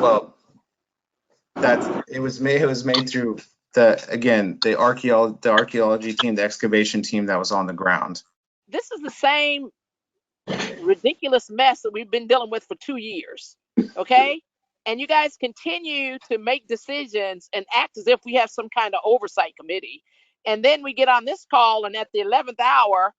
Well, it was made through the archaeology team, the excavation team that was on the ground. This is the same ridiculous mess that we've been dealing with for 2 years, okay? And you guys continue to make decisions and act as if we have some kind of oversight committee. And then we get on this call, and at the 11th hour,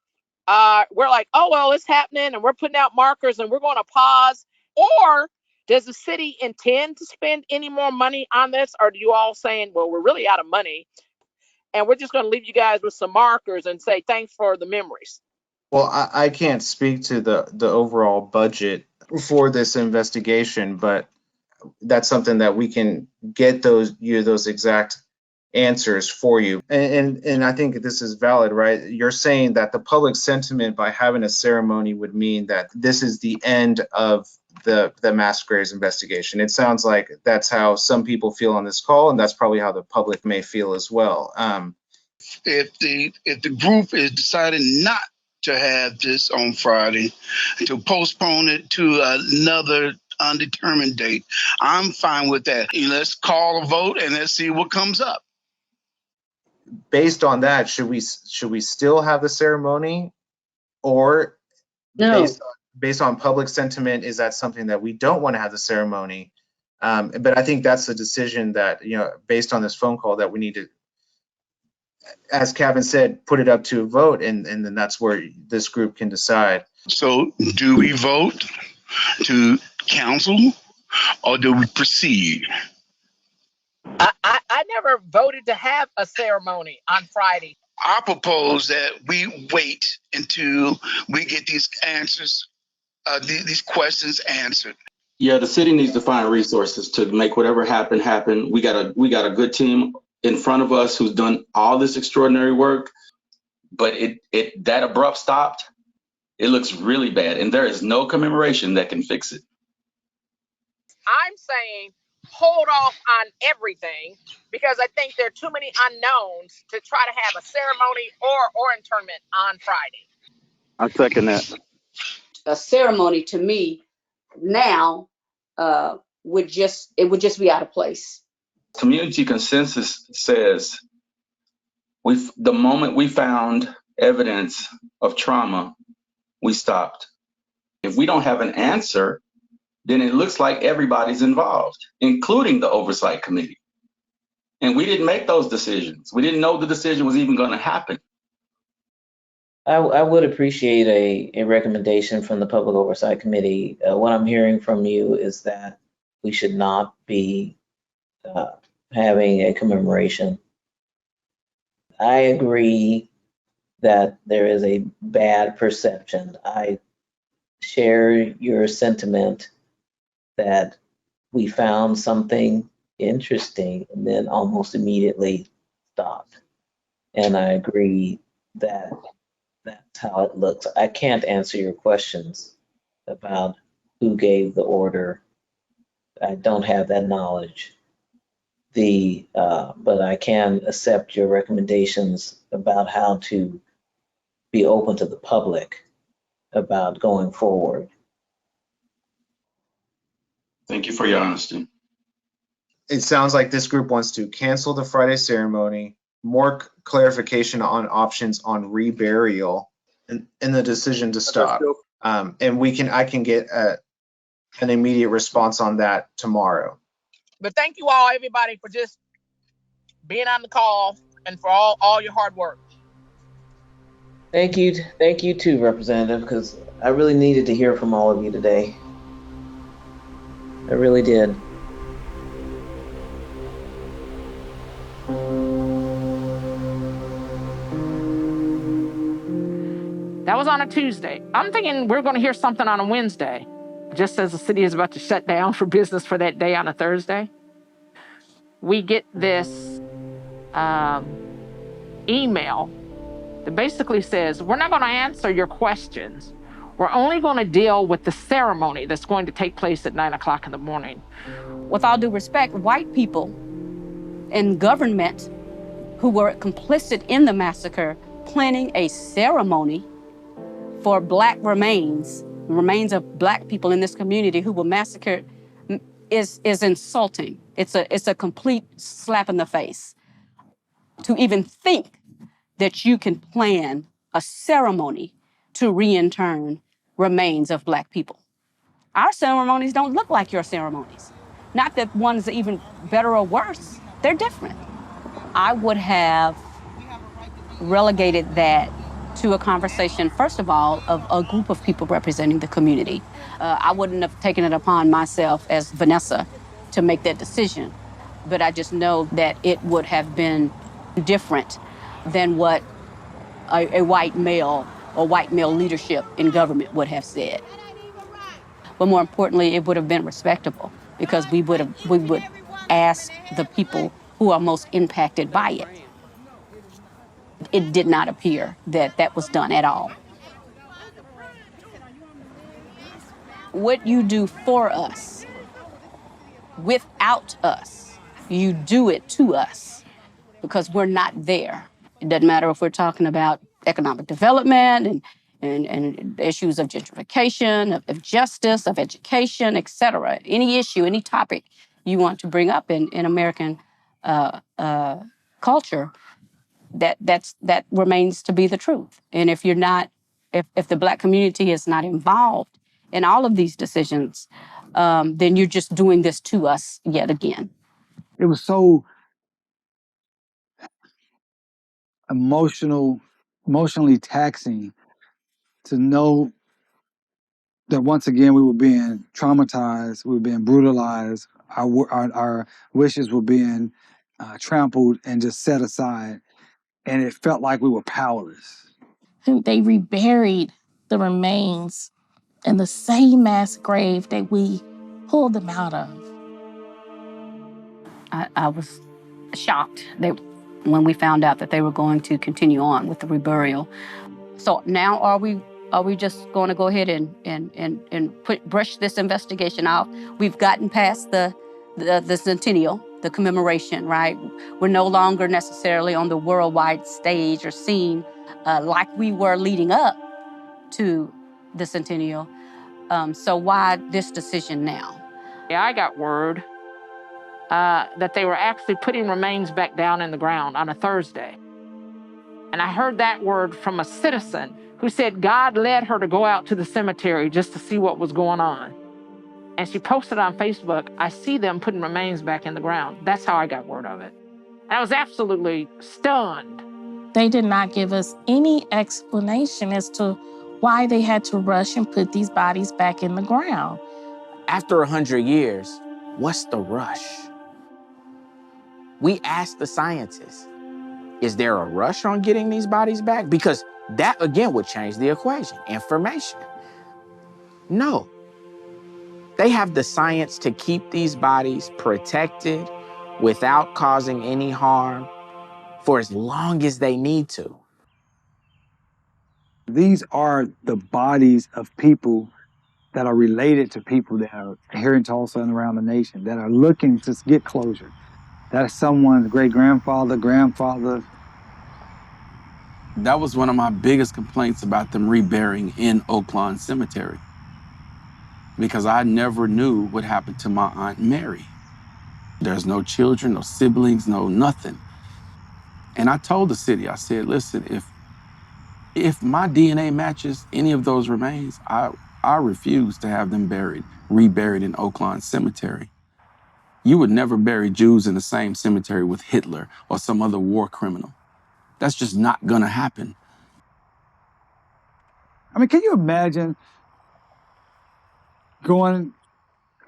we're like, oh, well, it's happening, and we're putting out markers, and we're going to pause. Or does the city intend to spend any more money on this? Or do you all saying, well, we're really out of money, and we're just going to leave you guys with some markers and say, thanks for the memories? Well, I can't speak to the overall budget for this investigation, but that's something that we can get those exact answers for you. And I think this is valid, right? You're saying that the public sentiment by having a ceremony would mean that this is the end of the mass graves investigation. It sounds like that's how some people feel on this call, and that's probably how the public may feel as well. If the group is deciding not to have this on Friday, to postpone it to another undetermined date, I'm fine with that. Let's call a vote and let's see what comes up. Based on that, should we still have the ceremony, or No. Based on public sentiment, is that something that we don't want to have the ceremony? But I think that's a decision that, based on this phone call, that we need to as Kevin said, put it up to a vote, and then that's where this group can decide. So do we vote to cancel or do we proceed? I never voted to have a ceremony on Friday. I propose that we wait until we get these answers, these questions answered. Yeah, the city needs to find resources to make whatever happen. We got a good team in front of us who's done all this extraordinary work, but that abrupt stopped. It looks really bad, and there is no commemoration that can fix it. I'm saying hold off on everything because I think there are too many unknowns to try to have a ceremony or internment on Friday. I second that. A ceremony to me now would just be out of place. Community consensus says the moment we found evidence of trauma, we stopped. If we don't have an answer, then it looks like everybody's involved, including the Oversight Committee. And we didn't make those decisions. We didn't know the decision was even going to happen. I would appreciate a recommendation from the Public Oversight Committee. What I'm hearing from you is that we should not be having a commemoration. I agree that there is a bad perception. I share your sentiment that we found something interesting and then almost immediately stopped. And I agree that that's how it looks. I can't answer your questions about who gave the order. I don't have that knowledge. But I can accept your recommendations about how to be open to the public about going forward. Thank you for your honesty. It sounds like this group wants to cancel the Friday ceremony, more clarification on options on reburial, and the decision to stop. And I can get an immediate response on that tomorrow. But thank you all, everybody, for just being on the call and for all your hard work. Thank you too, Representative, because I really needed to hear from all of you today. I really did. That was on a Tuesday. I'm thinking we're going to hear something on a Wednesday, just as the city is about to shut down for business for that day on a Thursday. We get this email that basically says, we're not going to answer your questions. We're only going to deal with the ceremony that's going to take place at 9 o'clock in the morning. With all due respect, white people in government who were complicit in the massacre planning a ceremony for Black remains of Black people in this community who were massacred is insulting. It's a complete slap in the face. To even think that you can plan a ceremony to reintern remains of Black people. Our ceremonies don't look like your ceremonies. Not that one's even better or worse, they're different. I would have relegated that to a conversation, first of all, of a group of people representing the community. I wouldn't have taken it upon myself as Vanessa to make that decision, but I just know that it would have been different than what a white male or white male leadership in government would have said. But more importantly, it would have been respectable because we would ask the people who are most impacted by it. It did not appear that that was done at all. What you do for us, without us, you do it to us because we're not there. It doesn't matter if we're talking about economic development and issues of gentrification, of justice, of education, et cetera. Any issue, any topic you want to bring up in American culture, that remains to be the truth. And if you're not, if the Black community is not involved in all of these decisions, then you're just doing this to us yet again. It was so emotionally taxing to know that once again we were being traumatized, we were being brutalized, our wishes were being trampled and just set aside, and it felt like we were powerless. They reburied the remains in the same mass grave that we pulled them out of. I was shocked that when we found out that they were going to continue on with the reburial. So now are we just going to go ahead and brush this investigation off? We've gotten past the centennial, the commemoration, right? We're no longer necessarily on the worldwide stage or scene like we were leading up to the centennial. So why this decision now? Yeah, I got word that they were actually putting remains back down in the ground on a Thursday. And I heard that word from a citizen who said God led her to go out to the cemetery just to see what was going on. And she posted on Facebook, I see them putting remains back in the ground. That's how I got word of it. And I was absolutely stunned. They did not give us any explanation as to why they had to rush and put these bodies back in the ground. After 100 years, what's the rush? We asked the scientists, is there a rush on getting these bodies back? Because that, again, would change the equation. Information. No. They have the science to keep these bodies protected without causing any harm for as long as they need to. These are the bodies of people that are related to people that are here in Tulsa and around the nation that are looking to get closure. That is someone's great-grandfather, grandfather. That was one of my biggest complaints about them reburying in Oaklawn Cemetery, because I never knew what happened to my Aunt Mary. There's no children, no siblings, no nothing. And I told the city, I said, listen, if my DNA matches any of those remains, I refuse to have them reburied in Oaklawn Cemetery. You would never bury Jews in the same cemetery with Hitler or some other war criminal. That's just not gonna happen. I mean, can you imagine going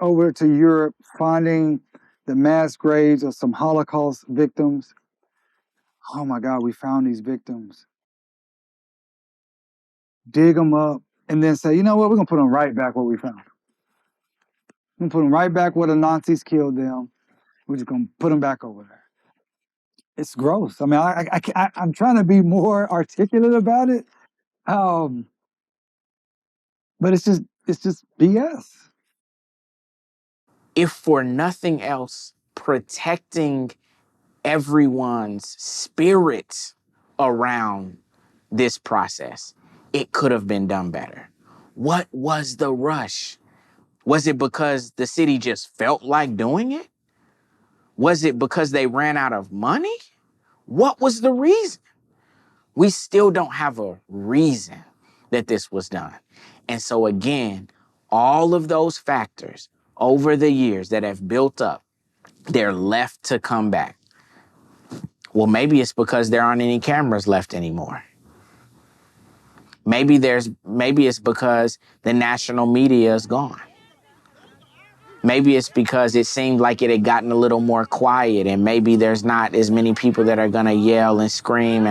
over to Europe, finding the mass graves of some Holocaust victims? Oh my God, we found these victims. Dig them up and then say, you know what, we're gonna put them right back where we found them. We're gonna put them right back where the Nazis killed them. We're just gonna put them back over there. It's gross. I mean, I'm trying to be more articulate about it, but it's just BS. If for nothing else, protecting everyone's spirit around this process, it could have been done better. What was the rush? Was it because the city just felt like doing it? Was it because they ran out of money? What was the reason? We still don't have a reason that this was done. And so again, all of those factors over the years that have built up, they're left to come back. Well, maybe it's because there aren't any cameras left anymore. Maybe it's because the national media is gone. Maybe it's because it seemed like it had gotten a little more quiet, and maybe there's not as many people that are gonna yell and scream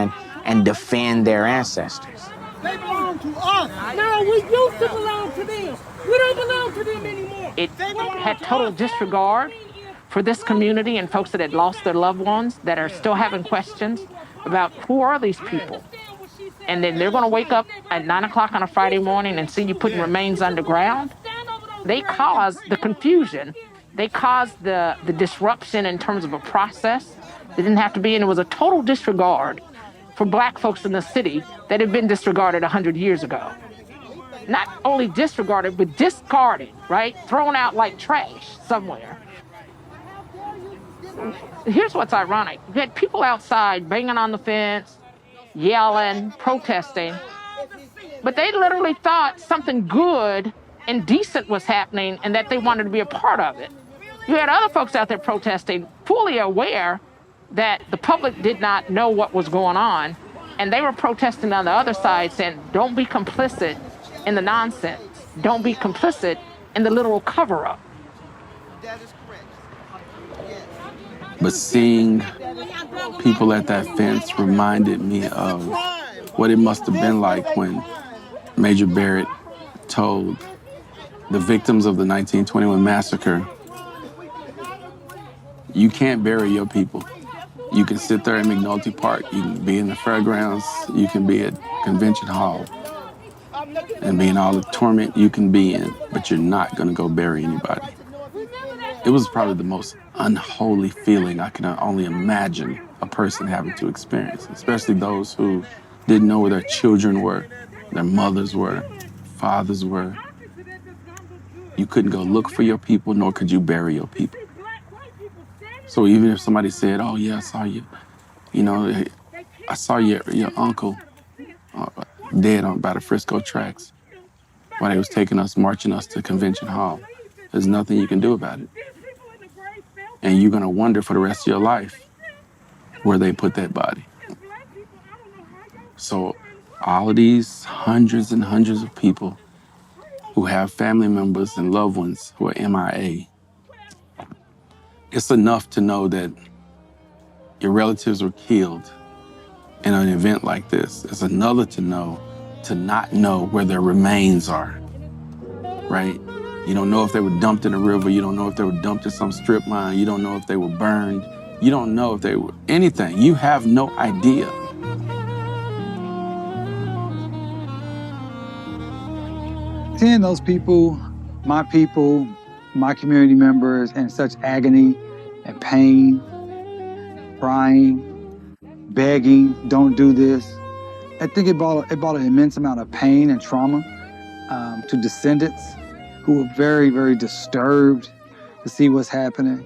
and defend their ancestors. They belong to us. No, we used to belong to them. We don't belong to them anymore. It had total disregard for this community and folks that had lost their loved ones, that are still having questions about who are these people. And then they're gonna wake up at 9 o'clock on a Friday morning and see you putting remains underground. They caused the confusion. They caused the disruption in terms of a process that didn't have to be, and it was a total disregard for Black folks in the city that had been disregarded 100 years ago. Not only disregarded, but discarded, right? Thrown out like trash somewhere. Here's what's ironic. You had people outside banging on the fence, yelling, protesting, but they literally thought something good and decent was happening and that they wanted to be a part of it. You had other folks out there protesting, fully aware that the public did not know what was going on, And they were protesting on the other side saying, don't be complicit in the nonsense. Don't be complicit in the literal cover-up. But seeing people at that fence reminded me of what it must have been like when Major Barrett told the victims of the 1921 massacre, you can't bury your people. You can sit there in McNulty Park, you can be in the fairgrounds, you can be at Convention Hall, and be in all the torment you can be in, but you're not gonna go bury anybody. It was probably the most unholy feeling I can only imagine a person having to experience, especially those who didn't know where their children were, their mothers were, fathers were. You couldn't go look for your people, nor could you bury your people. So even if somebody said, oh yeah, I saw you, you know, I saw your uncle dead by the Frisco tracks while they was taking us, marching us to Convention Hall. There's nothing you can do about it. And you're gonna wonder for the rest of your life where they put that body. So all of these hundreds and hundreds of people who have family members and loved ones who are MIA, it's enough to know that your relatives were killed in an event like this. It's another to not know where their remains are, right? You don't know if they were dumped in a river. You don't know if they were dumped in some strip mine. You don't know if they were burned. You don't know if they were anything. You have no idea. Seeing those people, my community members, in such agony and pain, crying, begging, don't do this. I think it brought an immense amount of pain and trauma to descendants who were very, very disturbed to see what's happening.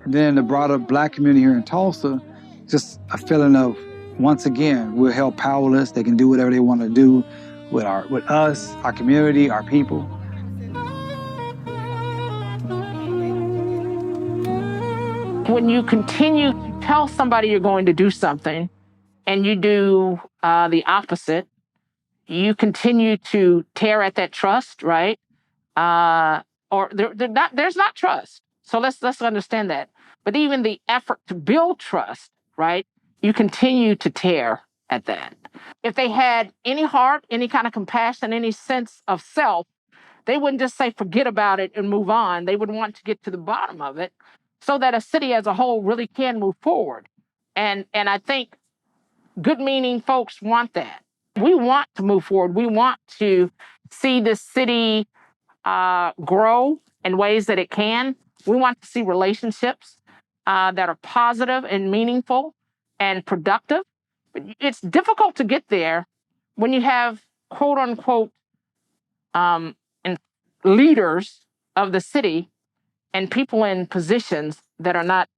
And then the broader Black community here in Tulsa, just a feeling of, once again, we're held powerless. They can do whatever they want to do with us, our community, our people. When you continue to tell somebody you're going to do something and you do the opposite, you continue to tear at that trust, right? Or there's not trust. So let's understand that. But even the effort to build trust, right? You continue to tear at that. If they had any heart, any kind of compassion, any sense of self, they wouldn't just say forget about it and move on. They would want to get to the bottom of it so that a city as a whole really can move forward. And I think good-meaning folks want that. We want to move forward. We want to see this city grow in ways that it can. We want to see relationships that are positive and meaningful and productive. But it's difficult to get there when you have quote unquote leaders of the city and people in positions that are not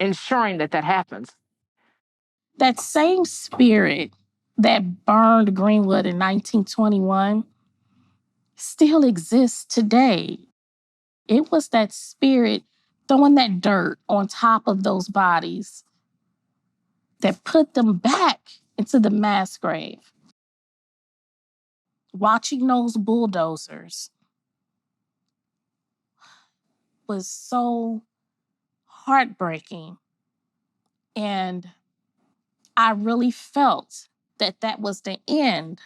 ensuring that happens. That same spirit that burned Greenwood in 1921 still exists today. It was that spirit throwing that dirt on top of those bodies that put them back into the mass grave. Watching those bulldozers was so heartbreaking. And I really felt that was the end.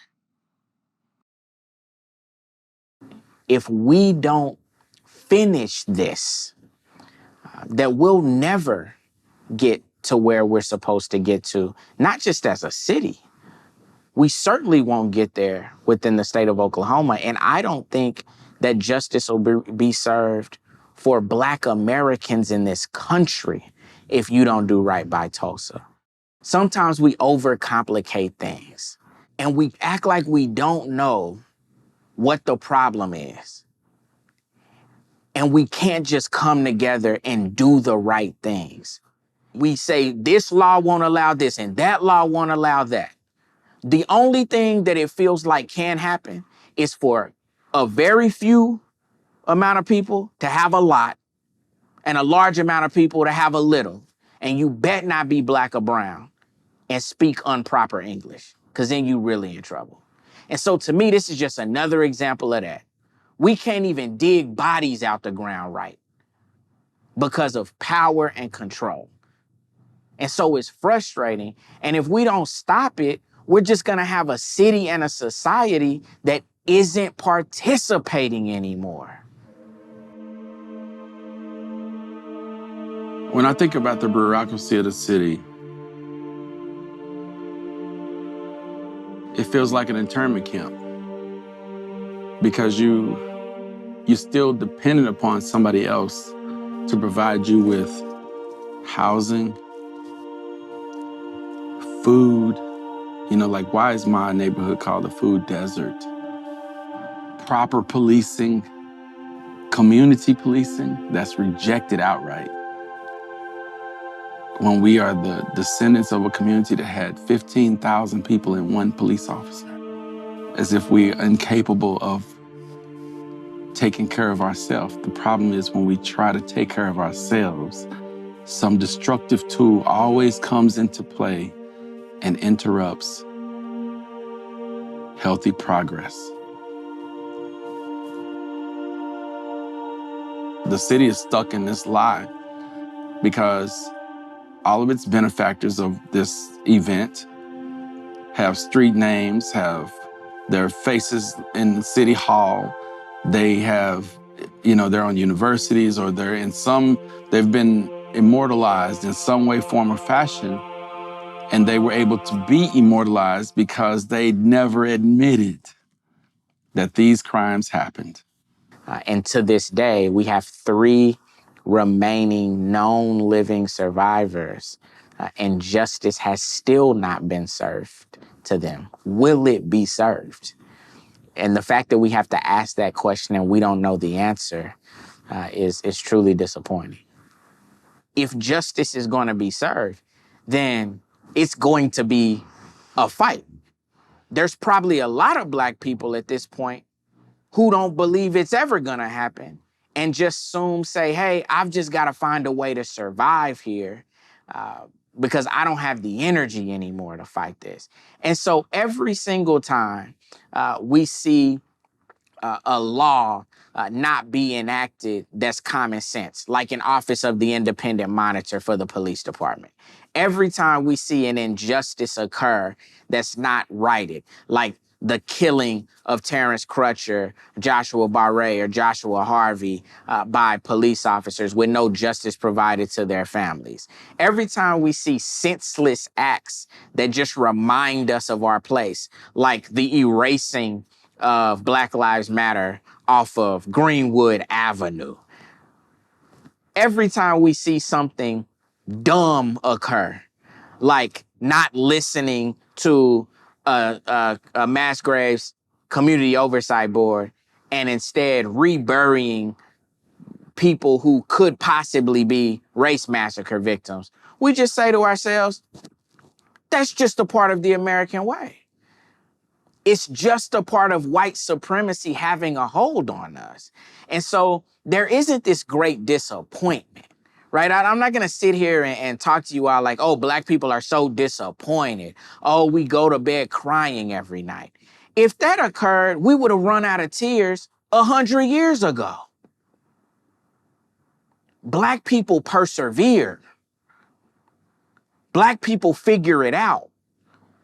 If we don't finish this, that we'll never get to where we're supposed to get to, not just as a city. We certainly won't get there within the state of Oklahoma. And I don't think that justice will be served for Black Americans in this country if you don't do right by Tulsa. Sometimes we overcomplicate things and we act like we don't know what the problem is. And we can't just come together and do the right things. We say this law won't allow this and that law won't allow that. The only thing that it feels like can happen is for a very few amount of people to have a lot and a large amount of people to have a little. And you bet not be Black or brown. and speak improper English, because then you really in trouble. And so to me, this is just another example of that. We can't even dig bodies out the ground right because of power and control. And so it's frustrating. And if we don't stop it, we're just going to have a city and a society that isn't participating anymore. When I think about the bureaucracy of the city, it feels like an internment camp because you're still dependent upon somebody else to provide you with housing, food. You know, like, why is my neighborhood called a food desert? Proper policing, community policing, that's rejected outright. When we are the descendants of a community that had 15,000 people in one police officer, as if we're incapable of taking care of ourselves. The problem is when we try to take care of ourselves, some destructive tool always comes into play and interrupts healthy progress. The city is stuck in this lie because all of its benefactors of this event have street names, have their faces in the city hall. They have, you know, they're on universities or they've been immortalized in some way, form, or fashion. And they were able to be immortalized because they never admitted that these crimes happened. And to this day, we have 3 remaining known living survivors, and justice has still not been served to them. Will it be served? And the fact that we have to ask that question and we don't know the answer is truly disappointing. If justice is going to be served, then it's going to be a fight. There's probably a lot of Black people at this point who don't believe it's ever going to happen and just say, hey, I've just got to find a way to survive here because I don't have the energy anymore to fight this. And so every single time we see a law not be enacted that's common sense, like an Office of the Independent Monitor for the police department. Every time we see an injustice occur that's not righted, like the killing of Terrence Crutcher, Joshua Barre, or Joshua Harvey by police officers with no justice provided to their families. Every time we see senseless acts that just remind us of our place, like the erasing of Black Lives Matter off of Greenwood Avenue. Every time we see something dumb occur, like not listening to a mass graves community oversight board and instead reburying people who could possibly be race massacre victims, we just say to ourselves, that's just a part of the American way. It's just a part of white supremacy having a hold on us. And so there isn't this great disappointment, right? I'm not going to sit here and talk to you all like, oh, Black people are so disappointed. Oh, we go to bed crying every night. If that occurred, we would have run out of tears 100 years ago. Black people persevere. Black people figure it out.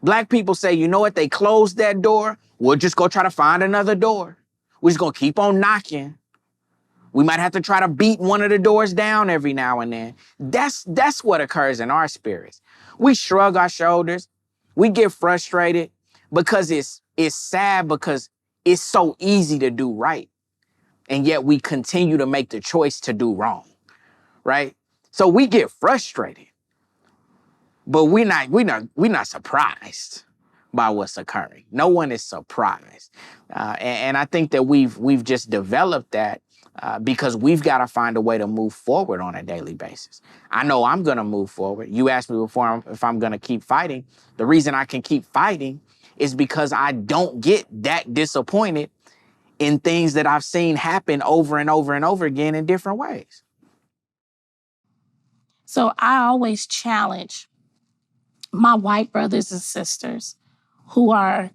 Black people say, you know what? They closed that door. We'll just go try to find another door. We're just going to keep on knocking. We might have to try to beat one of the doors down every now and then. That's what occurs in our spirits. We shrug our shoulders. We get frustrated because it's sad because it's so easy to do right. And yet we continue to make the choice to do wrong, right? So we get frustrated. But we're not surprised by what's occurring. No one is surprised, and I think that we've just developed that because we've got to find a way to move forward on a daily basis. I know I'm going to move forward. You asked me before if I'm going to keep fighting. The reason I can keep fighting is because I don't get that disappointed in things that I've seen happen over and over and over again in different ways. So I always challenge my white brothers and sisters who are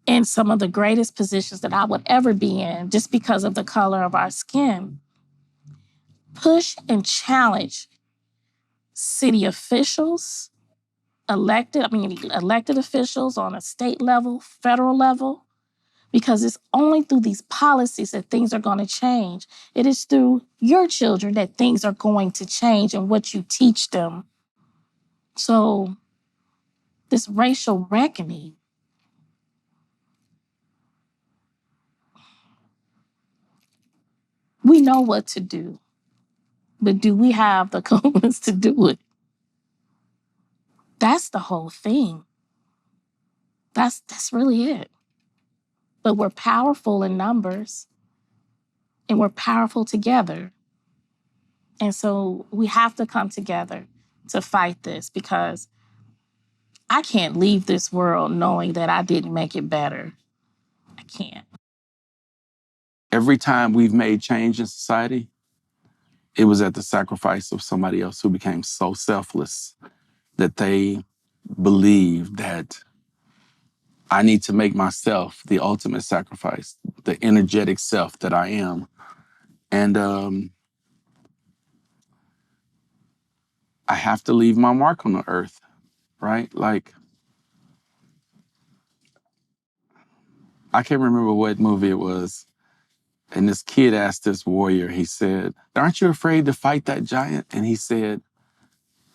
in some of the greatest positions that I would ever be in just because of the color of our skin, push and challenge city officials, elected officials on a state level, federal level, because it's only through these policies that things are going to change. It is through your children that things are going to change and what you teach them. So this racial reckoning, we know what to do, but do we have the cojones to do it? That's the whole thing. That's really it. But we're powerful in numbers and we're powerful together. And so we have to come together to fight this, because I can't leave this world knowing that I didn't make it better. I can't. Every time we've made change in society, it was at the sacrifice of somebody else who became so selfless that they believed that I need to make myself the ultimate sacrifice, the energetic self that I am. And I have to leave my mark on the earth, right? Like, I can't remember what movie it was. And this kid asked this warrior, he said, "Aren't you afraid to fight that giant?" And he said,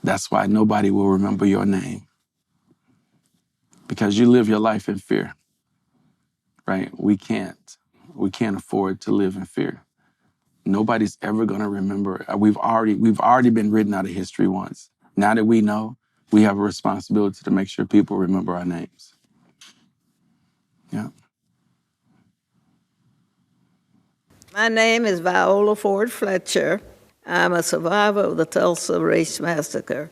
"That's why nobody will remember your name. Because you live your life in fear," right? We can't afford to live in fear. Nobody's ever gonna remember. We've already been written out of history once. Now that we know, we have a responsibility to make sure people remember our names. Yeah. My name is Viola Ford Fletcher. I'm a survivor of the Tulsa Race Massacre.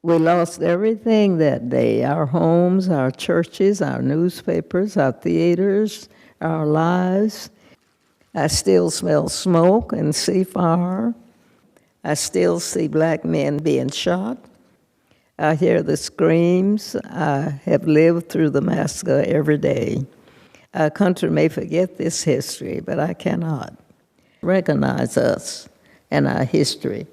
We lost everything that day, our homes, our churches, our newspapers, our theaters, our lives. I still smell smoke and see fire. I still see black men being shot. I hear the screams. I have lived through the massacre every day. Our country may forget this history, but I cannot. Recognize us and our history.